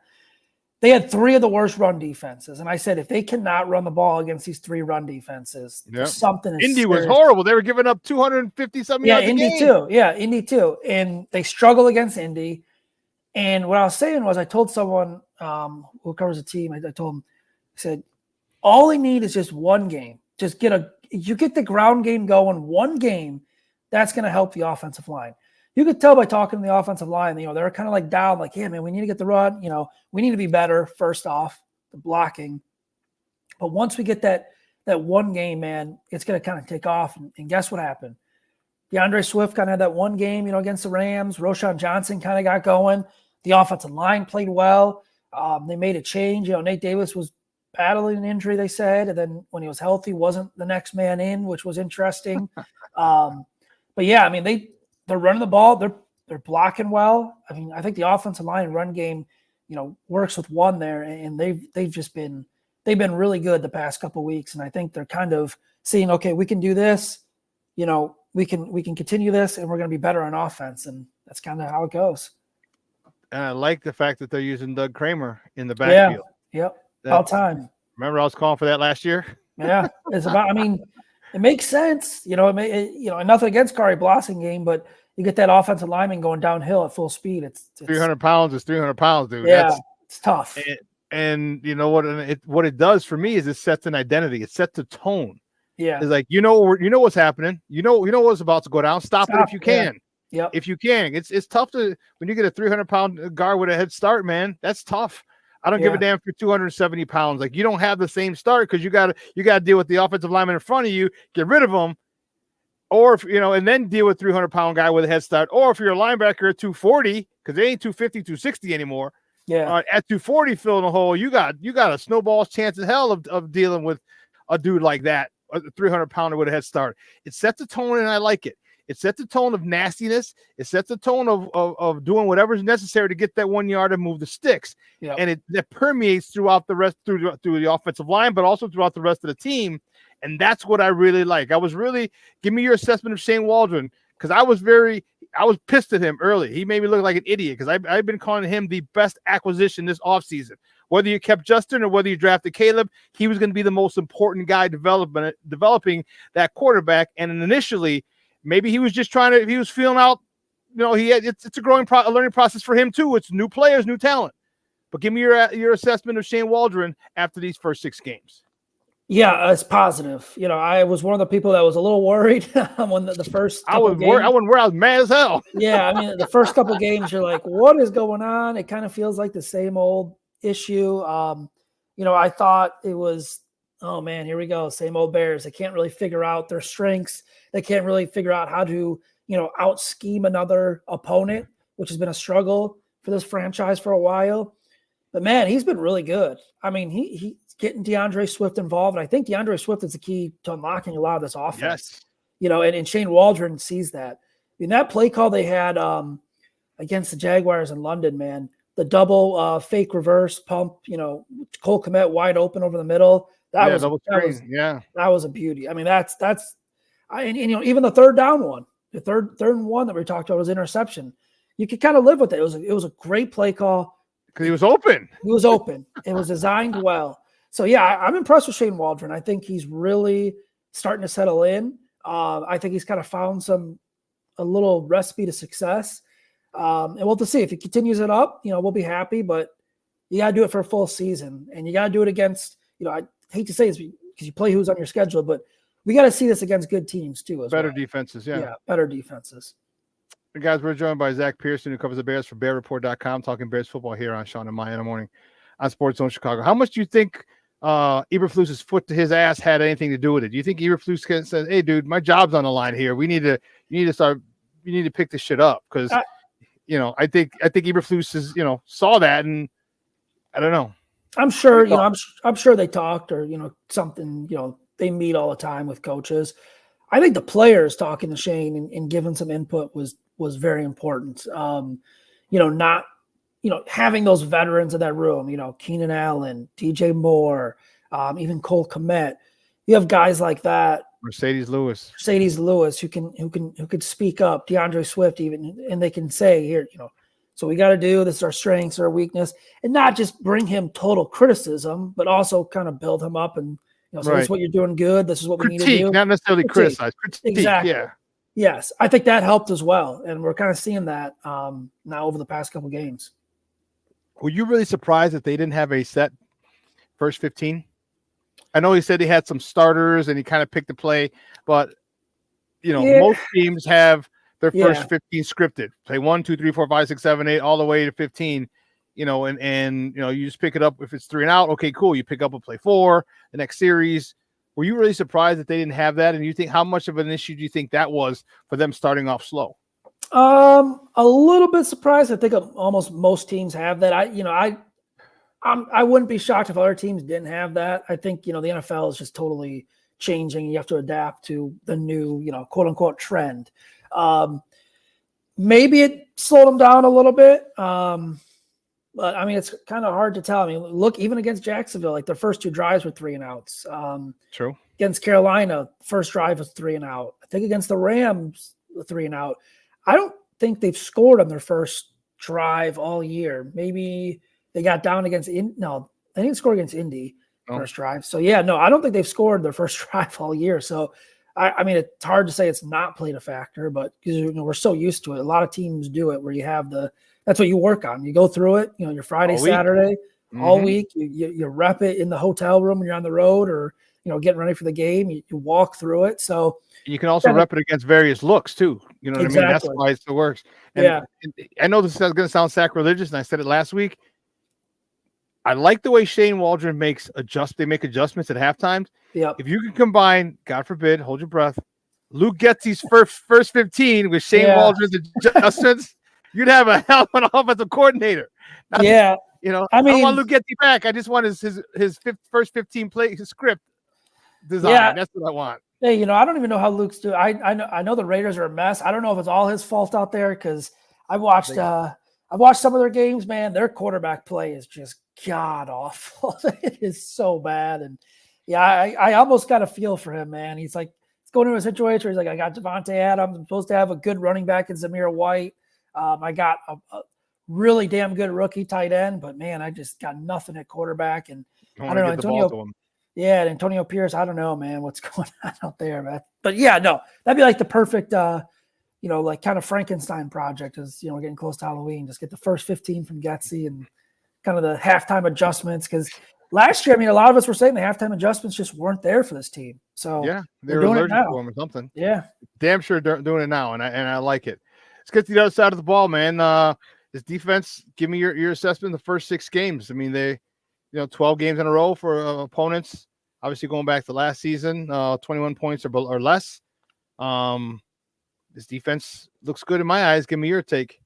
They had 3 of the worst run defenses. And I said, if they cannot run the ball against these 3 run defenses, something is Indy was horrible. They were giving up 250-something yards a game. Indy too. Yeah, Indy too. And they struggle against Indy. And what I was saying was I told someone who covers the team, I told him, I said, all they need is just one game. Just you get the ground game going, one game, that's going to help the offensive line. You could tell by talking to the offensive line, they're kind of like down, like, yeah, man, we need to get the run. We need to be better, first off, the blocking. But once we get that that one game, man, it's going to kind of take off. And guess what happened? DeAndre Swift kind of had that one game, against the Rams. Roschon Johnson kind of got going. The offensive line played well. They made a change. Nate Davis was battling an injury, they said, and then when he was healthy, wasn't the next man in, which was interesting. But yeah, I mean, they're running the ball. They're blocking well. I mean, I think the offensive line and run game, works with one there, and they've been really good the past couple of weeks. And I think they're kind of seeing, okay, we can do this. We can continue this, and we're going to be better on offense, and that's kind of how it goes. And I like the fact that they're using Doug Kramer in the backfield. Yeah. Yep. All time. Remember I was calling for that last year? Yeah. It's about, I mean, it makes sense. And nothing against Kari Blossing game, but you get that offensive lineman going downhill at full speed. It's 300 pounds is 300 pounds, dude. Yeah, it's tough. And you know what it does for me is it sets an identity. It sets a tone. Yeah. It's like, what's happening. You know what's about to go down. Stop it if you can. Yeah. If you can. It's tough when you get a 300-pound guard with a head start, man. That's tough. I don't give a damn if you're 270 pounds. Like, you don't have the same start because you gotta deal with the offensive lineman in front of you, get rid of them, or if and then deal with 300-pound guy with a head start. Or if you're a linebacker at 240, because they ain't 250, 260 anymore. Yeah. At 240, filling a hole, you got a snowball's chance in hell of dealing with a dude like that, a 300-pounder with a head start. It sets a tone, and I like it. It sets a tone of nastiness. It sets a tone of doing whatever's necessary to get that 1 yard and move the sticks. Yep. And it permeates throughout the rest through the offensive line, but also throughout the rest of the team. And that's what I really like. Give me your assessment of Shane Waldron, because I was pissed at him early. He made me look like an idiot because I've been calling him the best acquisition this offseason. Whether you kept Justin or whether you drafted Caleb, he was going to be the most important guy developing that quarterback. And initially, maybe he was just he was feeling out, it's a learning process for him too. It's new players, new talent. But give me your assessment of Shane Waldron after these first 6 games. Yeah, it's positive. I was one of the people that was a little worried when the first couple games. I was mad as hell. Yeah, I mean, the first couple games, you're like, what is going on? It kind of feels like the same old issue. I thought it was, oh man, here we go. Same old Bears. They can't really figure out their strengths. They can't really figure out how to, out scheme another opponent, which has been a struggle for this franchise for a while. But man, he's been really good. I mean, he's getting DeAndre Swift involved. And I think DeAndre Swift is the key to unlocking a lot of this offense. Yes. And Shane Waldron sees that. I mean, that play call they had against the Jaguars in London, man, the double fake reverse pump, Cole Kmet wide open over the middle. That was a beauty. I mean, even the third down one, the third and one that we talked about was interception. You could kind of live with it. It was a great play call. Because he was open. He was open. It was designed well. So, yeah, I'm impressed with Shane Waldron. I think he's really starting to settle in. I think he's kind of found a little recipe to success. And we'll have to see. If he continues it up, we'll be happy. But you got to do it for a full season. And you got to do it against, I hate to say this because you play who's on your schedule, but we got to see this against good teams too. Better defenses, yeah, better defenses. Guys, we're joined by Zack Pearson, who covers the Bears for BearReport.com, talking Bears football here on Shawn and Maya in the morning on Sports Zone Chicago. How much do you think Eberflus's foot to his ass had anything to do with it? Do you think Eberflus said, "Hey, dude, my job's on the line here. You need to pick this shit up"? Because I think Eberflus is saw that, and I don't know. I'm sure I'm sure they talked or something. They meet all the time with coaches. I think the players talking to Shane and giving some input was very important. Not having those veterans in that room, Keenan Allen, DJ Moore, even Cole Kmet. You have guys like that. Mercedes Lewis who could speak up, DeAndre Swift even, and they can say here, so we got to do this is our strengths, our weakness, and not just bring him total criticism, but also kind of build him up and so this is what you're doing good. This is what we need to do. Not necessarily criticize. Critique, exactly. Yeah. Yes, I think that helped as well, and we're kind of seeing that now over the past couple games. Were you really surprised that they didn't have a set first 15? I know he said he had some starters and he kind of picked the play, but most teams have their first 15 scripted. Play 1, 2, 3, 4, 5, 6, 7, 8, all the way to 15. And you just pick it up if it's 3 and out. Okay, cool. You pick up a play 4 the next series. Were you really surprised that they didn't have that? And you think how much of an issue do you think that was for them starting off slow? A little bit surprised. I think almost most teams have that. I wouldn't be shocked if other teams didn't have that. I think, the NFL is just totally changing. You have to adapt to the new, quote unquote trend. Maybe it slowed them down a little bit. But I mean, it's kind of hard to tell. I mean, look, even against Jacksonville, like their first 2 drives were 3 and outs. True. Against Carolina, first drive was 3 and out. I think against the Rams, 3 and out. I don't think they've scored on their first drive all year. Maybe they got down against no, they didn't score against Indy first drive. So yeah, no, I don't think they've scored their first drive all year. So I mean, it's hard to say it's not played a factor, but because we're so used to it. A lot of teams do it where you have that's what you work on. You go through it, your Friday, Saturday, all week. You rep it in the hotel room when you're on the road, or getting ready for the game. You walk through it. So you can also rep it against various looks too. You know what I mean? That's why it still works. And I know this is going to sound sacrilegious, and I said it last week. I like the way Shane Waldron they make adjustments at halftime. Yeah. If you can combine, God forbid, hold your breath, Luke Getsy's first 15 with Shane Waldron's adjustments, you'd have a hell of an offensive coordinator. I mean, I don't want Luke Getsy back. I just want his first 15 play script design. Yeah. That's what I want. Hey, I don't even know how Luke's doing. I know the Raiders are a mess. I don't know if it's all his fault out there, because I've watched some of their games, man. Their quarterback play is just god awful. It is so bad. And I almost got a feel for him, man. He's like, it's going into a situation where he's like, I got Devontae Adams. I'm supposed to have a good running back in Zamir White. I got a really damn good rookie tight end, but man, I just got nothing at quarterback. And I don't know, Antonio Pierce. I don't know, man, what's going on out there, man. But yeah, no, that'd be like the perfect, like kind of Frankenstein project. Is we're getting close to Halloween. Just get the first 15 from Getsy and kind of the halftime adjustments, because last year, I mean, a lot of us were saying the halftime adjustments just weren't there for this team. So yeah, they're doing it now for them or something. Yeah, damn sure doing it now, and I like it. Let's get to the other side of the ball, man. This defense, give me your assessment of the first 6 games. I mean, they, 12 games in a row for opponents. Obviously, going back to last season, 21 points or less. This defense looks good in my eyes. Give me your take.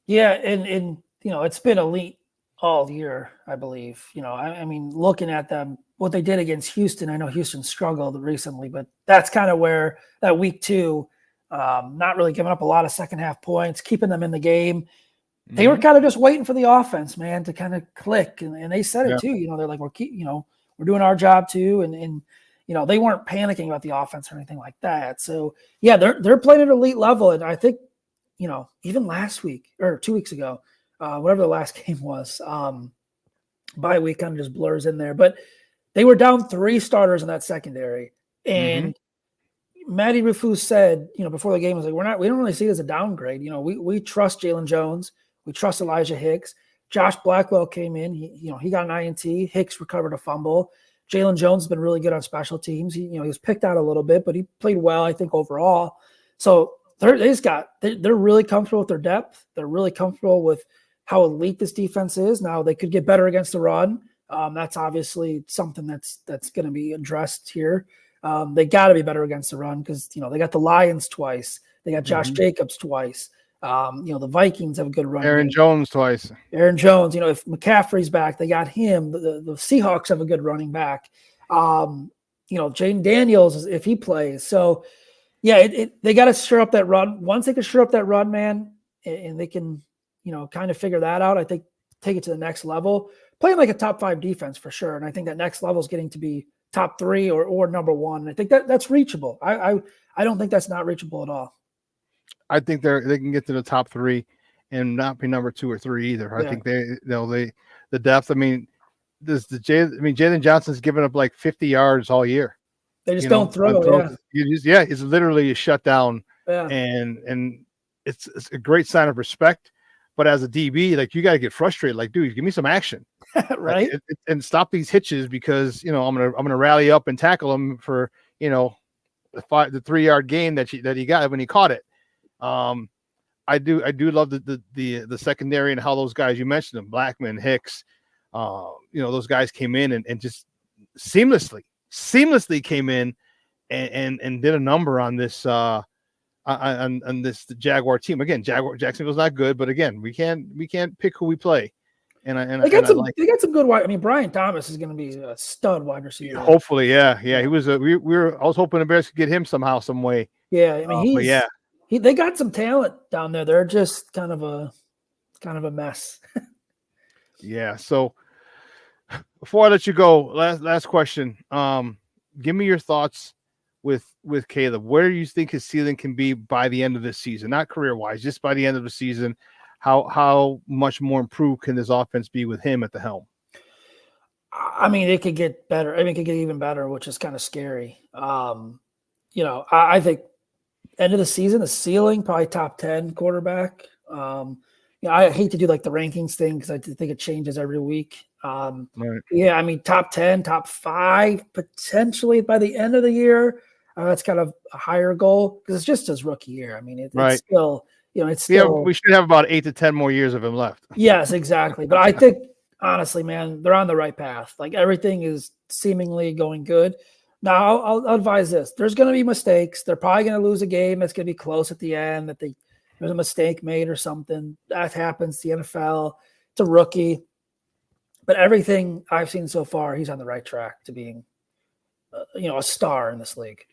Yeah, and it's been elite all year, I believe. I mean, looking at them, what they did against Houston, I know Houston struggled recently, but that's kind of where that week 2, not really giving up a lot of second half points, keeping them in the game. They were kind of just waiting for the offense, man, to kind of click. And they said it too, they're like, we're doing our job too. And they weren't panicking about the offense or anything like that. So yeah, they're playing at an elite level. And I think, even last week or 2 weeks ago, whatever the last game was, bye week kind of just blurs in there, but they were down 3 starters in that secondary. And Matty Rufus said, before the game, was like, we don't really see it as a downgrade. We trust Jalen Jones. We trust Elijah Hicks. Josh Blackwell came in. He got an INT. Hicks recovered a fumble. Jalen Jones has been really good on special teams. He was picked out a little bit, but he played well, I think, overall. So they're really comfortable with their depth. They're really comfortable with how elite this defense is. Now they could get better against the run. That's obviously something that's going to be addressed here. They got to be better against the run, because they got the Lions twice. They got Josh Jacobs twice. The Vikings have a good run. Aaron Jones twice. Aaron Jones. If McCaffrey's back, they got him. The Seahawks have a good running back. Jaden Daniels, if he plays. So yeah, they got to stir up that run. Once they can stir up that run, man, and they can kind of figure that out, I think take it to the next level. Playing like a top 5 defense for sure. And I think that next level is getting to be top 3 or number 1. And I think that's reachable. I don't think that's not reachable at all. I think they can get to the top 3 and not be number 2 or 3 either. I think the depth. I mean, Jalen Johnson's given up like 50 yards all year. They just don't throw. It's literally a shutdown. Yeah. And it's a great sign of respect. But as a DB, like, you got to get frustrated. Like, dude, give me some action, right? And stop these hitches, because I'm gonna rally up and tackle him for the 3-yard gain that he got when he caught it. I do love the secondary and how those guys, you mentioned them, Blackman, Hicks, those guys came in and just seamlessly seamlessly came in and did a number on this on this Jaguar team. Again, Jacksonville's not good, but again, we can't pick who we play. They got some good wide. I mean, Brian Thomas is going to be a stud wide receiver. Hopefully, yeah. He was I was hoping the Bears could get him somehow, some way. Yeah, I mean, they got some talent down there. They're just kind of a mess. Yeah. So before I let you go, last question. Give me your thoughts with Caleb. Where do you think his ceiling can be by the end of this season? Not career-wise, just by the end of the season. How much more improved can this offense be with him at the helm? I mean, it could get better. I mean, it could get even better, which is kind of scary. I think end of the season, the ceiling, probably top 10 quarterback. I hate to do like the rankings thing because I think it changes every week. Right. Yeah, I mean, top 10, top 5, potentially by the end of the year. That's kind of a higher goal because it's just his rookie year. I mean, it's still, it's still. We should have about 8 to 10 more years of him left. Yes, exactly. But I think, honestly, man, they're on the right path. Like everything is seemingly going good. Now, I'll advise this. There's going to be mistakes. They're probably going to lose a game. It's going to be close at the end that there's a mistake made or something. That happens. The NFL, it's a rookie. But everything I've seen so far, he's on the right track to being, a star in this league.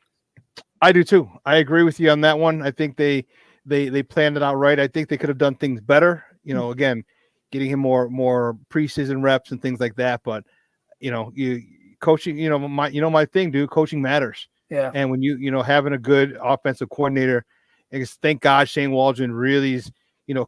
I do too. I agree with you on that one. I think they planned it out right. I think they could have done things better. Again, getting him more preseason reps and things like that. But coaching, my thing, dude. Coaching matters. Yeah. And when you having a good offensive coordinator, I guess thank God Shane Waldron really's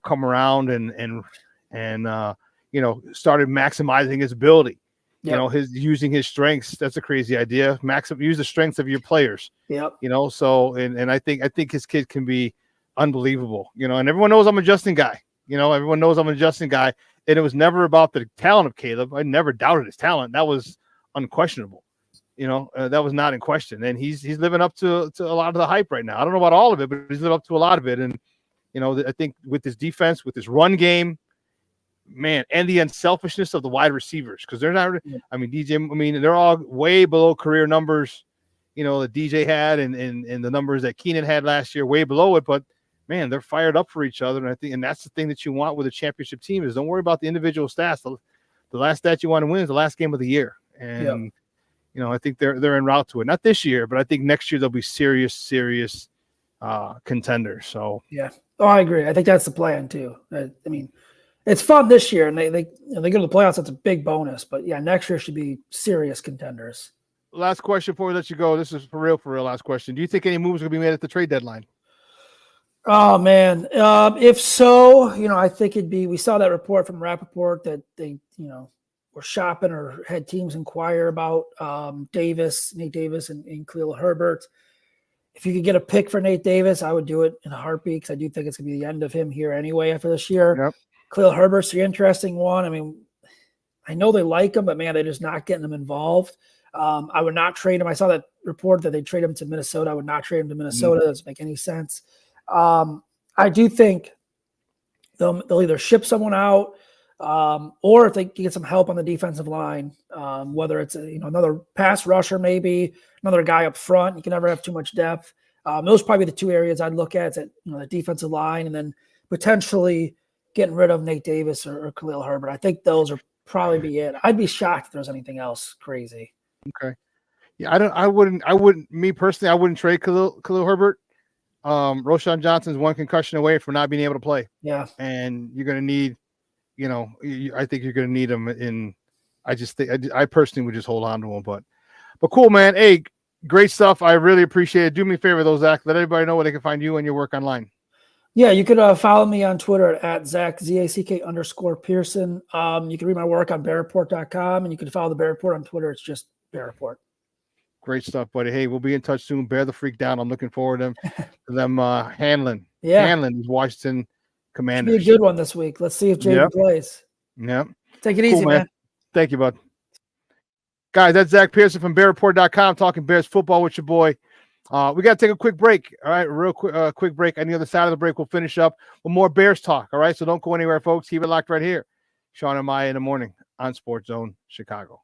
come around and started maximizing his ability. Yep. His using his strengths. That's a crazy idea. Use the strengths of your players. Yep. So and I think his kid can be unbelievable. And everyone knows I'm a Justin guy. Everyone knows I'm a Justin guy. And it was never about the talent of Caleb. I never doubted his talent. That was unquestionable. That was not in question. And he's living up to a lot of the hype right now. I don't know about all of it, but he's living up to a lot of it. And I think with his defense, with his run game, man, and the unselfishness of the wide receivers, because they're not. I mean, they're all way below career numbers. That DJ had and the numbers that Keenan had last year, way below it. But man, they're fired up for each other, and that's the thing that you want with a championship team is don't worry about the individual stats. The last stat you want to win is the last game of the year, and I think they're en route to it. Not this year, but I think next year they'll be serious contenders. So yeah, I agree. I think that's the plan too. I mean. It's fun this year, and they go to the playoffs. That's a big bonus. But yeah, next year should be serious contenders. Last question before we let you go. This is for real. Last question. Do you think any moves are going to be made at the trade deadline? Oh man, if so, I think it'd be. We saw that report from Rappaport that they, were shopping or had teams inquire about Nate Davis, and Khalil Herbert. If you could get a pick for Nate Davis, I would do it in a heartbeat because I do think it's going to be the end of him here anyway after this year. Yep. Khalil Herbert's the interesting one. I mean, I know they like him, but man, they're just not getting him involved. I would not trade him. I saw that report that they trade him to Minnesota. I would not trade him to Minnesota. That doesn't make any sense. I do think they'll either ship someone out or if they get some help on the defensive line, whether it's another pass rusher, maybe another guy up front. You can never have too much depth. Those are probably the two areas I'd look at. The defensive line, and then potentially getting rid of Nate Davis or Khalil Herbert. I think those are probably be it. I'd be shocked if there's anything else crazy. Okay. Yeah, I wouldn't, me personally, I wouldn't trade Khalil Herbert. Roschon Johnson's one concussion away from not being able to play. Yeah. And you're going to need, I think you're going to need him I personally would just hold on to him, but cool, man. Hey, great stuff. I really appreciate it. Do me a favor though, Zach, let everybody know where they can find you and your work online. Yeah, you could follow me on Twitter at Zack, ZACK_Pearson. You can read my work on bearreport.com, and you can follow the Bear Report on Twitter. It's just Bear Report. Great stuff, buddy. Hey, we'll be in touch soon. Bear the freak down. I'm looking forward to them handling these Washington Commanders. It's be a good one this week. Let's see if Jaden plays. Yep. Take it easy, man. Thank you, bud. Guys, that's Zack Pearson from bearreport.com talking Bears football with your boy. We got to take a quick break. All right, real quick break. On the other side of the break, we'll finish up with more Bears talk. All right, so don't go anywhere, folks. Keep it locked right here. Shawn and Maya in the morning on Sports Zone Chicago.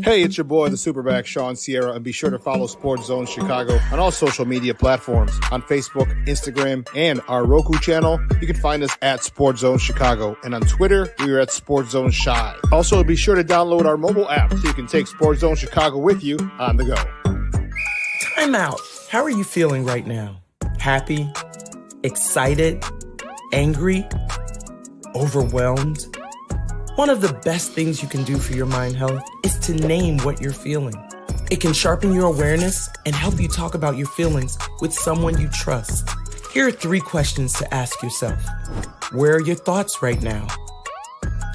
Hey, it's your boy, the SuperBack, Shawn Sierra, and be sure to follow Sports Zone Chicago on all social media platforms on Facebook, Instagram, and our Roku channel. You can find us at Sports Zone Chicago, and on Twitter, we are at Sports Zone Shy. Also, be sure to download our mobile app so you can take Sports Zone Chicago with you on the go. Time out. How are you feeling right now? Happy? Excited? Angry? Overwhelmed? One of the best things you can do for your mind health is to name what you're feeling. It can sharpen your awareness and help you talk about your feelings with someone you trust. Here are 3 questions to ask yourself. Where are your thoughts right now?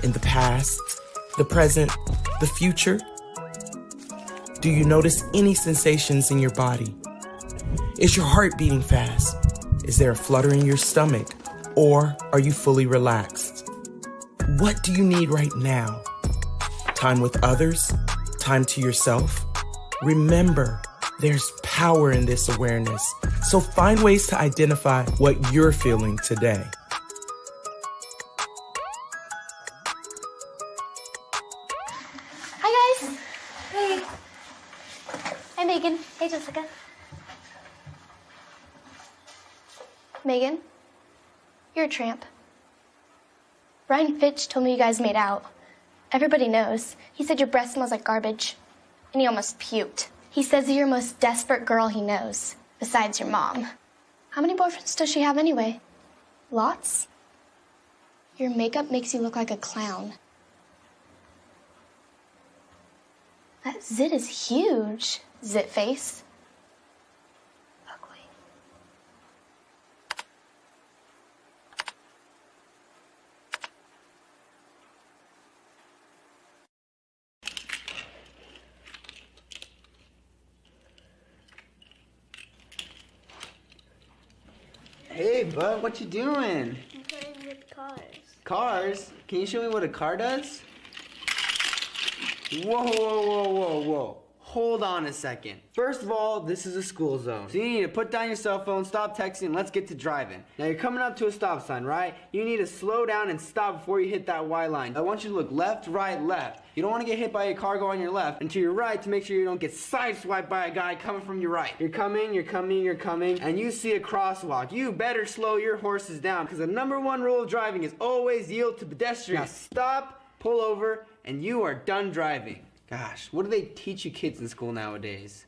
In the past, the present, the future? Do you notice any sensations in your body? Is your heart beating fast? Is there a flutter in your stomach? Or are you fully relaxed? What do you need right now? Time with others? Time to yourself? Remember, there's power in this awareness. So find ways to identify what you're feeling today. Hi, guys. Hey. Hi, Megan. Hey, Jessica. Megan, you're a tramp. Brian Fitch told me you guys made out. Everybody knows. He said your breath smells like garbage. And he almost puked. He says you're the most desperate girl he knows, besides your mom. How many boyfriends does she have anyway? Lots? Your makeup makes you look like a clown. That zit is huge, zit face. Hey, bud, what you doing? I'm playing with cars. Cars? Can you show me what a car does? Whoa, whoa, whoa, whoa, whoa. Hold on a second. First of all, this is a school zone. So you need to put down your cell phone, stop texting, and let's get to driving. Now you're coming up to a stop sign, right? You need to slow down and stop before you hit that Y line. I want you to look left, right, left. You don't want to get hit by a car going on your left, and to your right to make sure you don't get sideswiped by a guy coming from your right. You're coming, and you see a crosswalk. You better slow your horses down, because the #1 rule of driving is always yield to pedestrians. Now stop, pull over, and you are done driving. Gosh, what do they teach you kids in school nowadays?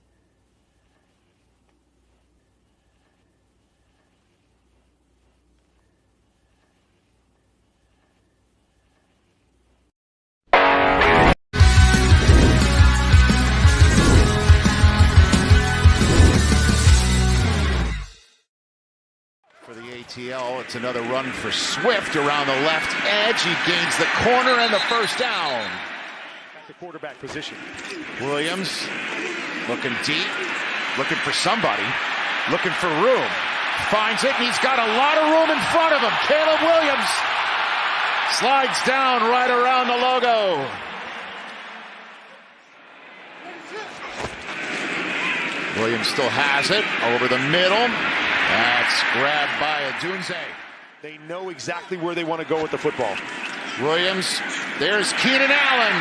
For the ATL, it's another run for Swift around the left edge. He gains the corner and the first down. The quarterback position. Williams looking deep, looking for somebody, looking for room. Finds it, and he's got a lot of room in front of him. Caleb Williams slides down right around the logo. Williams still has it over the middle. That's grabbed by Adunze. They know exactly where they want to go with the football. Williams, there's Keenan Allen.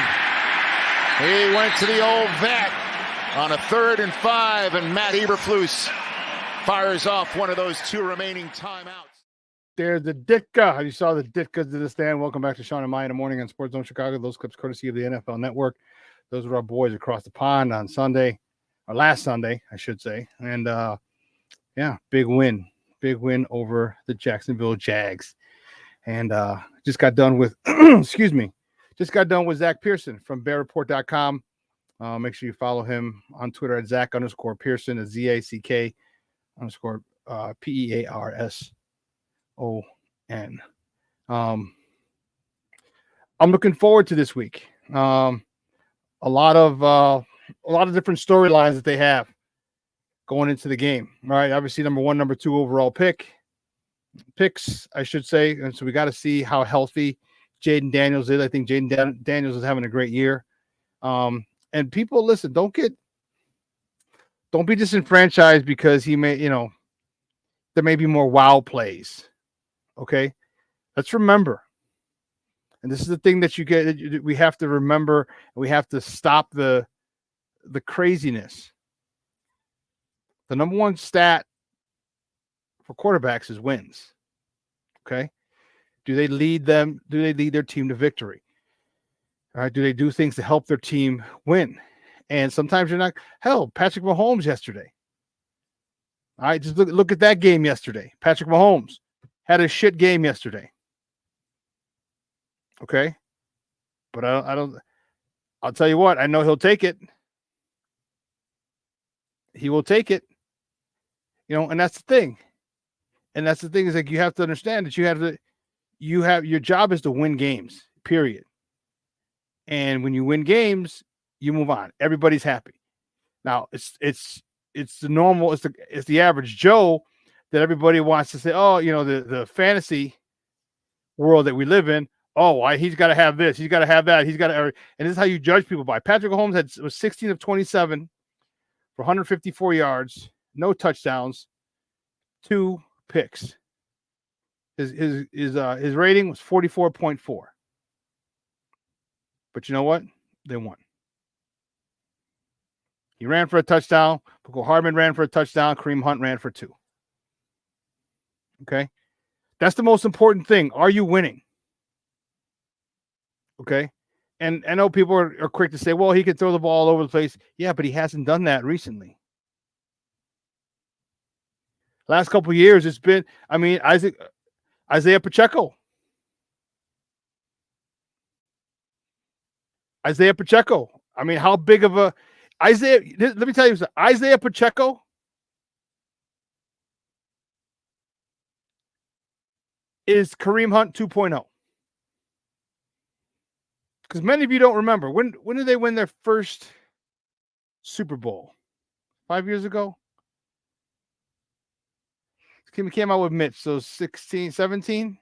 He went to the old vet on a 3rd and 5, and Matt Eberflus fires off one of those 2 remaining timeouts. There's the Ditka. You saw the Ditkas to the stand. Welcome back to Shawn and Maya in the morning on Sports Zone Chicago. Those clips courtesy of the NFL Network. Those were our boys across the pond on Sunday, or last Sunday, I should say. And yeah, big win over the Jacksonville Jags. And just got done with, excuse me, just got done with Zack Pearson from BearReport.com. Make sure you follow him on Twitter at Zack_Pearson, at ZACK_PEARSON. I'm looking forward to this week. A lot of different storylines that they have going into the game. Right, obviously number 1, number 2 overall picks, I should say. And so we got to see how healthy Jaden Daniels is. I think Jaden Daniels is having a great year. And people, listen, don't be disenfranchised because he may, there may be more wow plays. Okay. Let's remember And this is the thing that we have to remember. We have to stop the craziness. The number one stat for quarterbacks is wins. Okay. Do they lead their team to victory? All right. Do they do things to help their team win? And sometimes you're not. Hell, Patrick Mahomes yesterday. All right. Just look at that game yesterday. Patrick Mahomes had a shit game yesterday. Okay. But I'll tell you what, I know he'll take it. He will take it. And that's the thing. And that's the thing is like you have to understand that your job is to win games, period. And when you win games, you move on. Everybody's happy. Now it's the normal, it's the average Joe that everybody wants to say, oh, the fantasy world that we live in. Oh, he's got to have this. He's got to have that. He's got to, and this is how you judge people by. Patrick Mahomes was 16 of 27 for 154 yards, no touchdowns, 2 picks. His rating was 44.4. But you know what? They won. He ran for a touchdown. Boko Hardman ran for a touchdown. Kareem Hunt ran for 2. Okay? That's the most important thing. Are you winning? Okay? And I know people are quick to say, well, he can throw the ball all over the place. Yeah, but he hasn't done that recently. Last couple of years, it's been, Isaiah Pacheco. How big of a let me tell you something. Isaiah Pacheco is Kareem Hunt 2.0. Because many of you don't remember. When did they win their first Super Bowl? 5 years ago? Came out with Mitch, so 16, 17?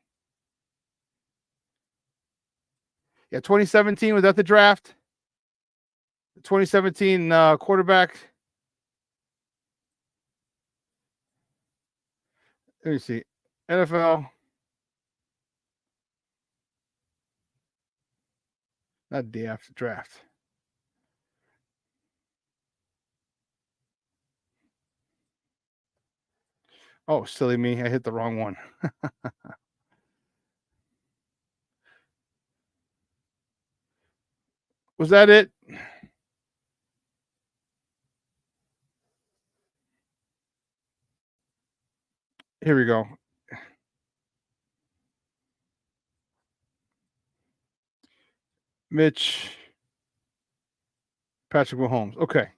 Yeah, 2017 was that the draft? 2017 quarterback. Let me see. NFL. Not day after draft. Oh, silly me. I hit the wrong one. Was that it? Here we go. Mitch. Patrick Mahomes. Okay.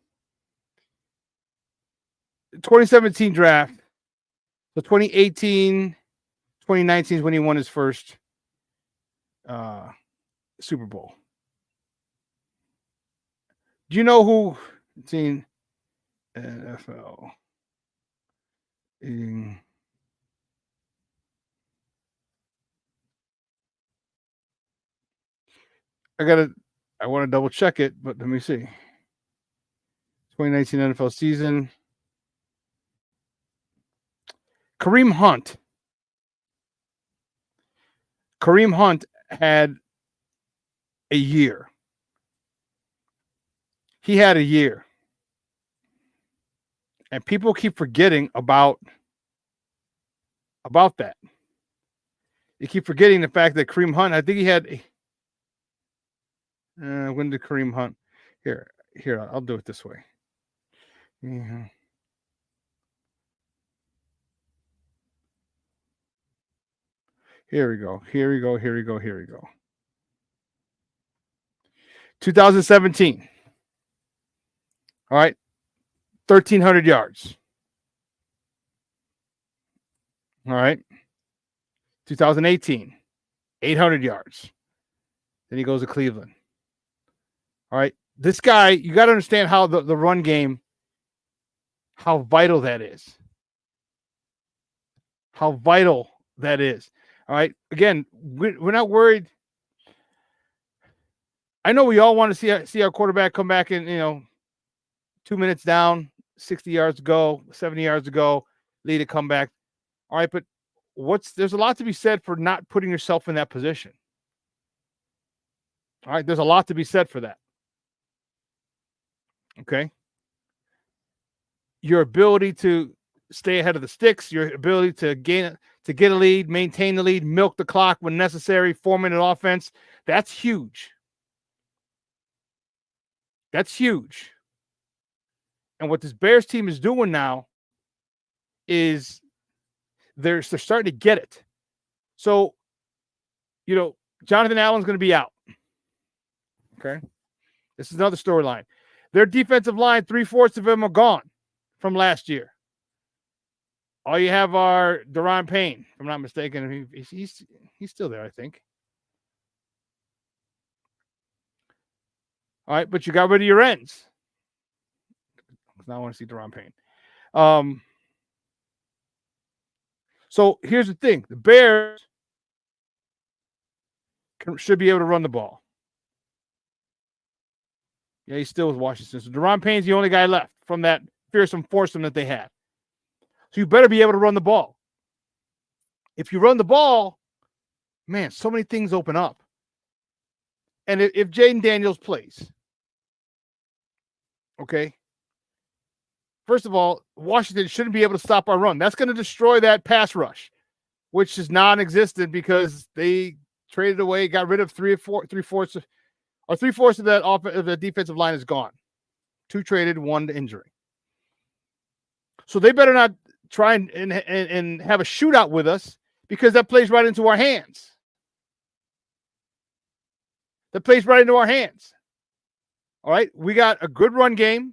2017 draft. So 2018, 2019 is when he won his first Super Bowl. Do you know who? Seen NFL. I want to double check it, but let me see. 2019 NFL season. Kareem Hunt. Kareem Hunt had a year. He had a year. And people keep forgetting about that. You keep forgetting the fact that Kareem Hunt, I think he had when did Kareem Hunt? Here, I'll do it this way. Mm-hmm. Here we go. 2017. All right. 1,300 yards. All right. 2018. 800 yards. Then he goes to Cleveland. All right. This guy, you got to understand how the run game, how vital that is. How vital that is. All right. Again, we're not worried. I know we all want to see our quarterback come back in, 2 minutes down, 60 yards to go, 70 yards to go, lead a comeback. All right, but there's a lot to be said for not putting yourself in that position. All right, there's a lot to be said for that. Okay. Your ability to stay ahead of the sticks, your ability to get a lead, maintain the lead, milk the clock when necessary, 4-minute offense, that's huge. That's huge. And what this Bears team is doing now is they're starting to get it. So, Jonathan Allen's going to be out. Okay. This is another storyline. Their defensive line, 3/4 of them are gone from last year. All you have are Daron Payne, if I'm not mistaken. He's still there, I think. All right, but you got rid of your ends. Now I want to see Daron Payne. So here's the thing. The Bears should be able to run the ball. Yeah, he's still with Washington. So Daron Payne's the only guy left from that fearsome foursome that they had. So you better be able to run the ball. If you run the ball, man, so many things open up. And if Jaden Daniels plays, okay, first of all, Washington shouldn't be able to stop our run. That's going to destroy that pass rush, which is non-existent because they traded away, got rid of three-fourths of that of the defensive line is gone. 2 traded, 1 to injury. So they better not try and have a shootout with us because that plays right into our hands. That plays right into our hands. All right, we got a good run game.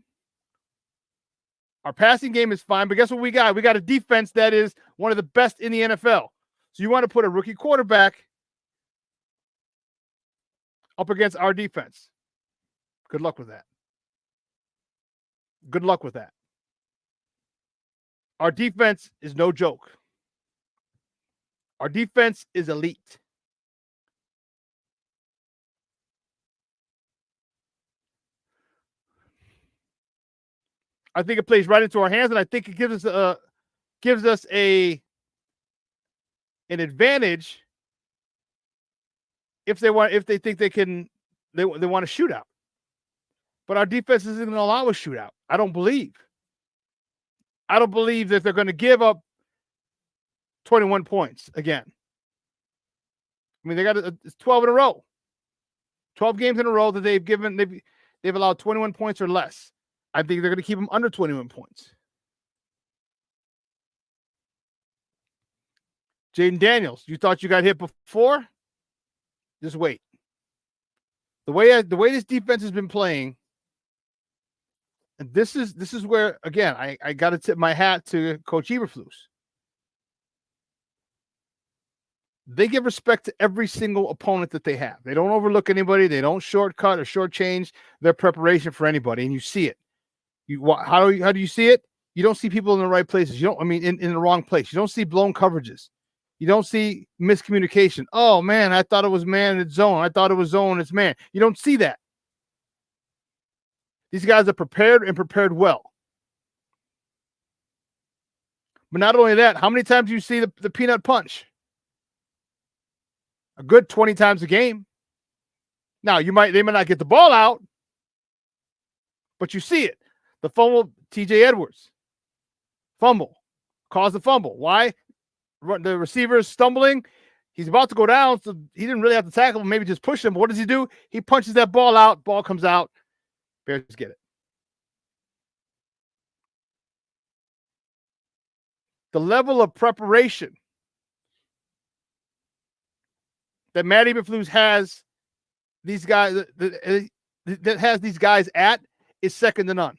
Our passing game is fine, but guess what we got? We got a defense that is one of the best in the NFL. So you want to put a rookie quarterback up against our defense. Good luck with that. Good luck with that. Our defense is no joke. Our defense is elite. I think it plays right into our hands, and I think it gives us an advantage if they think they want to shoot out. But our defense isn't going to allow a shootout. I don't believe that they're going to give up 21 points again. I mean, they got it's 12 in a row. 12 games in a row that they've allowed 21 points or less. I think they're going to keep them under 21 points. Jaden Daniels, you thought you got hit before? Just wait. The way this defense has been playing, and this is where, again, I got to tip my hat to Coach Eberflus. They give respect to every single opponent that they have. They don't overlook anybody. They don't shortcut or shortchange their preparation for anybody, and you see it. How do you see it? You don't see people in the right places. In the wrong place. You don't see blown coverages. You don't see miscommunication. Oh, man, I thought it was man and it's zone. I thought it was zone and it's man. You don't see that. These guys are prepared and prepared well. But not only that, how many times do you see the peanut punch? A good 20 times a game. Now, they might not get the ball out, but you see it. The fumble, TJ Edwards. Fumble. Caused the fumble. Why? The receiver is stumbling. He's about to go down, so he didn't really have to tackle him, maybe just push him. But what does he do? He punches that ball out. Ball comes out. Bears get it. The level of preparation that Matt Eberflus has these guys that has these guys at is second to none.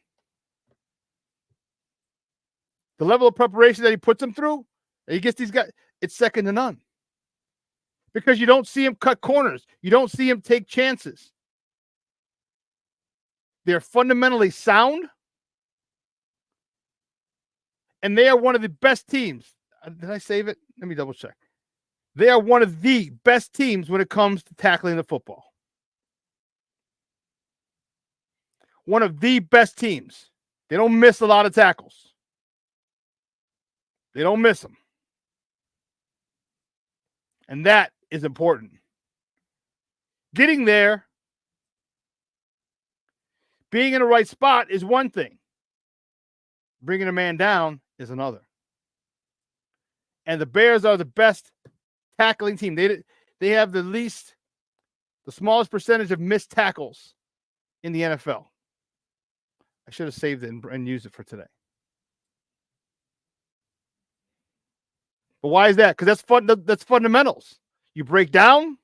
The level of preparation that he puts them through, that he gets these guys, it's second to none. Because you don't see him cut corners. You don't see him take chances. They're fundamentally sound. And they are one of the best teams. Did I save it? Let me double check. They are one of the best teams when it comes to tackling the football. One of the best teams. They don't miss a lot of tackles. They don't miss them. And that is important. Getting there Being in the right spot is one thing. Bringing a man down is another. And the Bears are the best tackling team. They have the smallest percentage of missed tackles in the NFL. I should have saved it and used it for today. But why is that? Because that's fundamentals. You break down,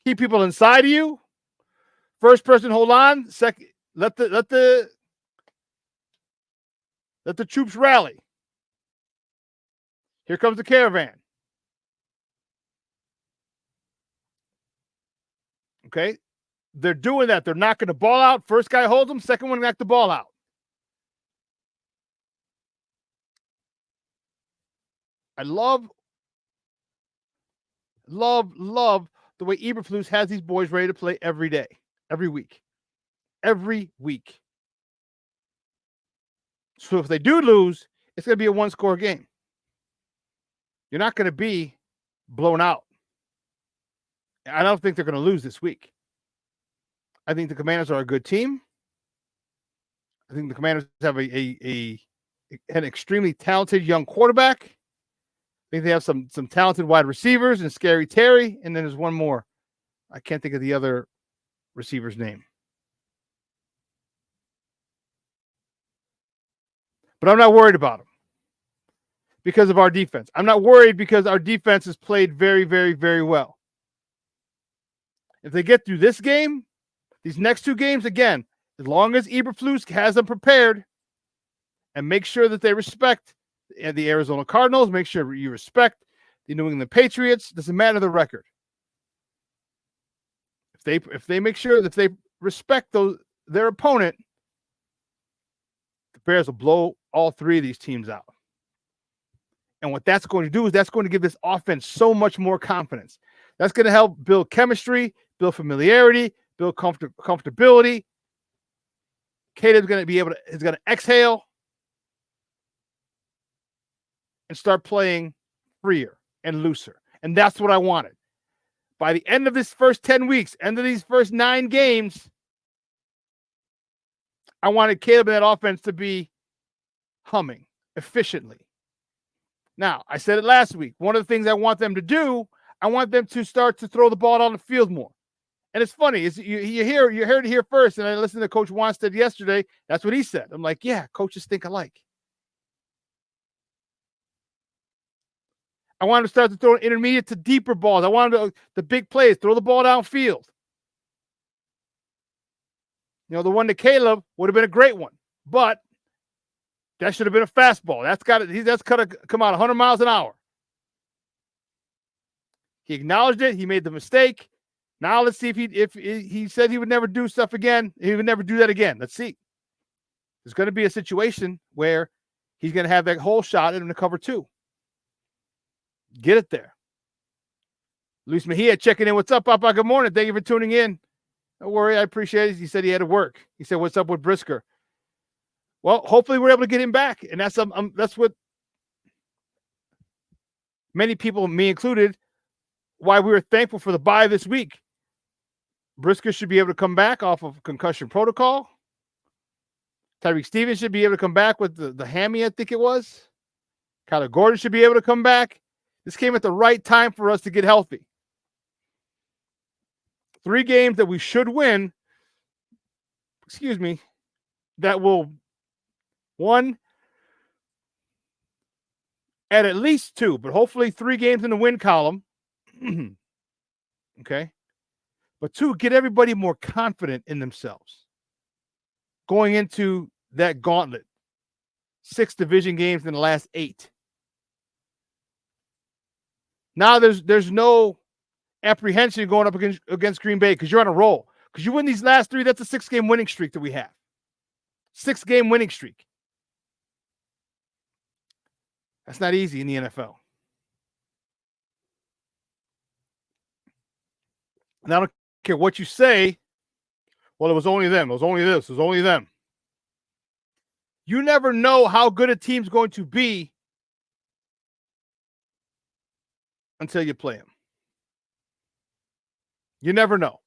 keep people inside of you. First person, hold on. Second, let the troops rally. Here comes the caravan. Okay, they're doing that. They're knocking the ball out. First guy holds them. Second one knock the ball out. I love the way Eberflus has these boys ready to play every day, every week. So if they do lose, it's going to be a one-score game. You're not going to be blown out. I don't think they're going to lose this week. I think the Commanders are a good team. I think the Commanders have an extremely talented young quarterback. I think they have some talented wide receivers and Scary Terry. And then there's one more. I can't think of the other receiver's name. But I'm not worried about them because of our defense. I'm not worried because our defense has played very, very, very well. If they get through this game, these next two games, again, as long as Eberflus has them prepared and make sure that they respect the Arizona Cardinals, make sure you respect the New England Patriots, doesn't matter the record. If they make sure that they respect their opponent, the Bears will blow all three of these teams out. And what that's going to do is that's going to give this offense so much more confidence. That's going to help build chemistry, build familiarity, build comfortability. Caleb's going to exhale and start playing freer and looser. And that's what I wanted. By the end of this first 10 weeks, end of these first 9 games, I wanted Caleb and that offense to be humming efficiently. Now, I said it last week. One of the things I want them to do, I want them to start to throw the ball down the field more. And it's funny, you heard it here first, and I listened to Coach Wanstead yesterday. That's what he said. I'm like, yeah, coaches think alike. I wanted to start to throw intermediate to deeper balls. I wanted the big plays, throw the ball downfield. The one to Caleb would have been a great one, but that should have been a fastball. That's got to come out 100 miles an hour. He acknowledged it. He made the mistake. Now let's see if he said he would never do stuff again. He would never do that again. Let's see. There's going to be a situation where he's going to have that whole shot in the cover 2. Get it there. Luis Mejia checking in. What's up, Papa? Good morning. Thank you for tuning in. Don't worry. I appreciate it. He said he had to work. He said, what's up with Brisker? Well, hopefully we're able to get him back. And that's what many people, me included, why we were thankful for the bye this week. Brisker should be able to come back off of concussion protocol. Tyreek Stevens should be able to come back with the hammy, I think it was. Kyler Gordon should be able to come back. This came at the right time for us to get healthy. 3 games that we should win, that will, one, at least 2, but hopefully 3 games in the win column. Okay. But 2, get everybody more confident in themselves. Going into that gauntlet. 6 division games in the last 8. Now there's no apprehension going up against Green Bay because you're on a roll. Because you win these last 3, that's a 6-game winning streak that we have. 6-game winning streak. That's not easy in the NFL. And I don't care what you say. Well, it was only them. It was only this. It was only them. You never know how good a team's going to be until you play them. You never know.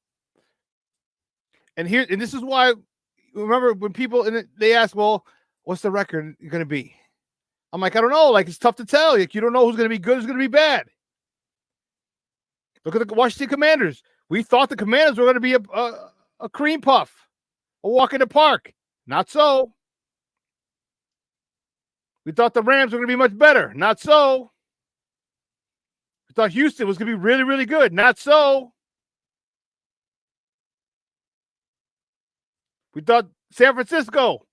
And this is why, remember when people, they ask, well, what's the record going to be? I'm like, I don't know. Like, it's tough to tell. Like, you don't know who's going to be good, who's going to be bad. Look at the Washington Commanders. We thought the Commanders were going to be a cream puff, a walk in the park. Not so. We thought the Rams were going to be much better. Not so. We thought Houston was going to be really, really good. Not so. We thought San Francisco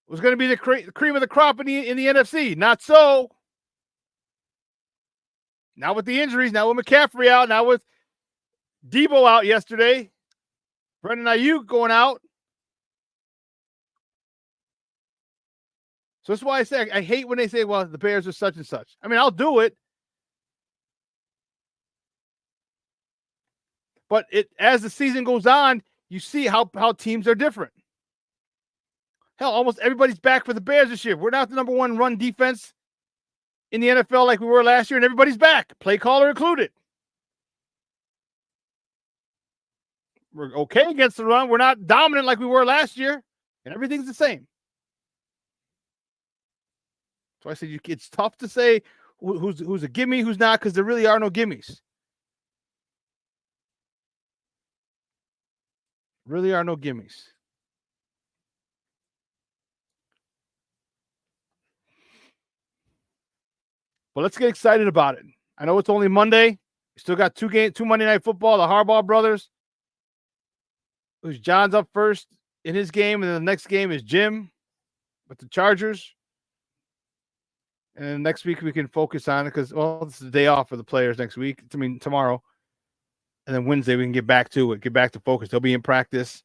was going to be the cream of the crop in the NFC. Not so. Now with the injuries, now with McCaffrey out, now with Debo out yesterday, Brendan Ayuk going out. So that's why I say I hate when they say, well, the Bears are such and such. I mean, I'll do it. But as the season goes on, you see how teams are different. Hell, almost everybody's back for the Bears this year. We're not the number one run defense in the NFL like we were last year, and everybody's back, play caller included. We're okay against the run. We're not dominant like we were last year, and everything's the same. So I said it's tough to say who's a gimme, who's not, because there really are no gimmies. Really are no gimmies. But let's get excited about it. I know it's only Monday. We still got two Monday Night Football. The Harbaugh brothers. Who's John's up first in his game, and then the next game is Jim with the Chargers. And then next week we can focus on it because, well, it's the day off for the players next week. I mean, tomorrow. And then Wednesday we can get back to it, get back to focus. They'll be in practice.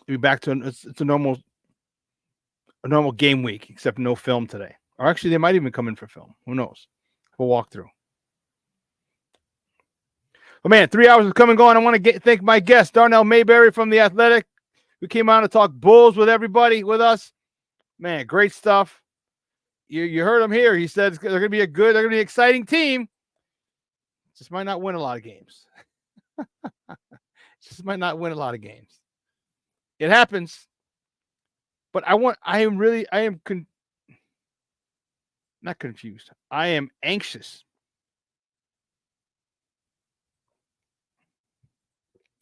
We'll be back to it's a normal game week, except no film today. Or actually, they might even come in for film. Who knows? We'll walk through. But man, 3 hours of coming going. I want to thank my guest, Darnell Mayberry from The Athletic, who came on to talk Bulls with everybody, with us. Man, great stuff. You heard him here. He said they're going to be they're going to be an exciting team. Just might not win a lot of games. Just might not win a lot of games. It happens. But not confused. I am anxious.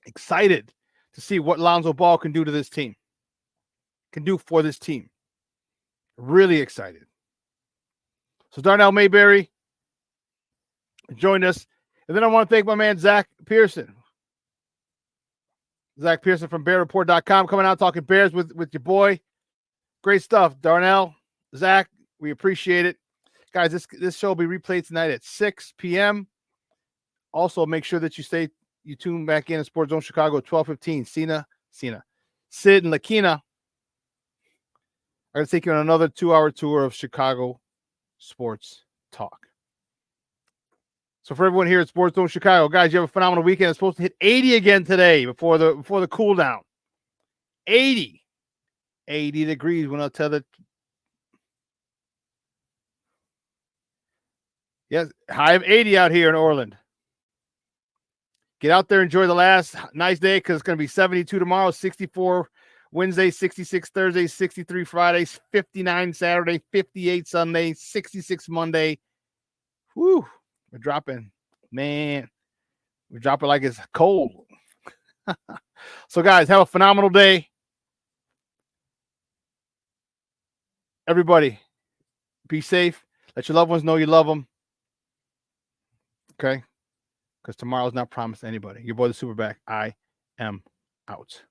Excited to see what Lonzo Ball can do to this team. Can do for this team. Really excited. So Darnell Mayberry joined us. And then I want to thank my man, Zack Pearson. Zack Pearson from BearReport.com coming out talking Bears with your boy. Great stuff, Darnell. Zack, we appreciate it. Guys, this show will be replayed tonight at 6 p.m. Also, make sure that you tune back in at Sports Zone Chicago at 12:15. Sid and Lakina are going to take you on another 2-hour tour of Chicago sports talk. So for everyone here at Sports Zone Chicago, guys, you have a phenomenal weekend. It's supposed to hit 80 again today before the cool down. 80 degrees when I'll tell the yes, high of 80 out here in Orland. Get out there, enjoy the last nice day because it's going to be 72 tomorrow, 64 Wednesday, 66 Thursday, 63 Friday, 59 Saturday, 58 Sunday, 66 Monday. Whew. We're dropping, man. We're dropping like it's cold. So, guys, have a phenomenal day. Everybody, be safe. Let your loved ones know you love them. Okay? Because tomorrow's not promised to anybody. Your boy, the SuperBack. I am out.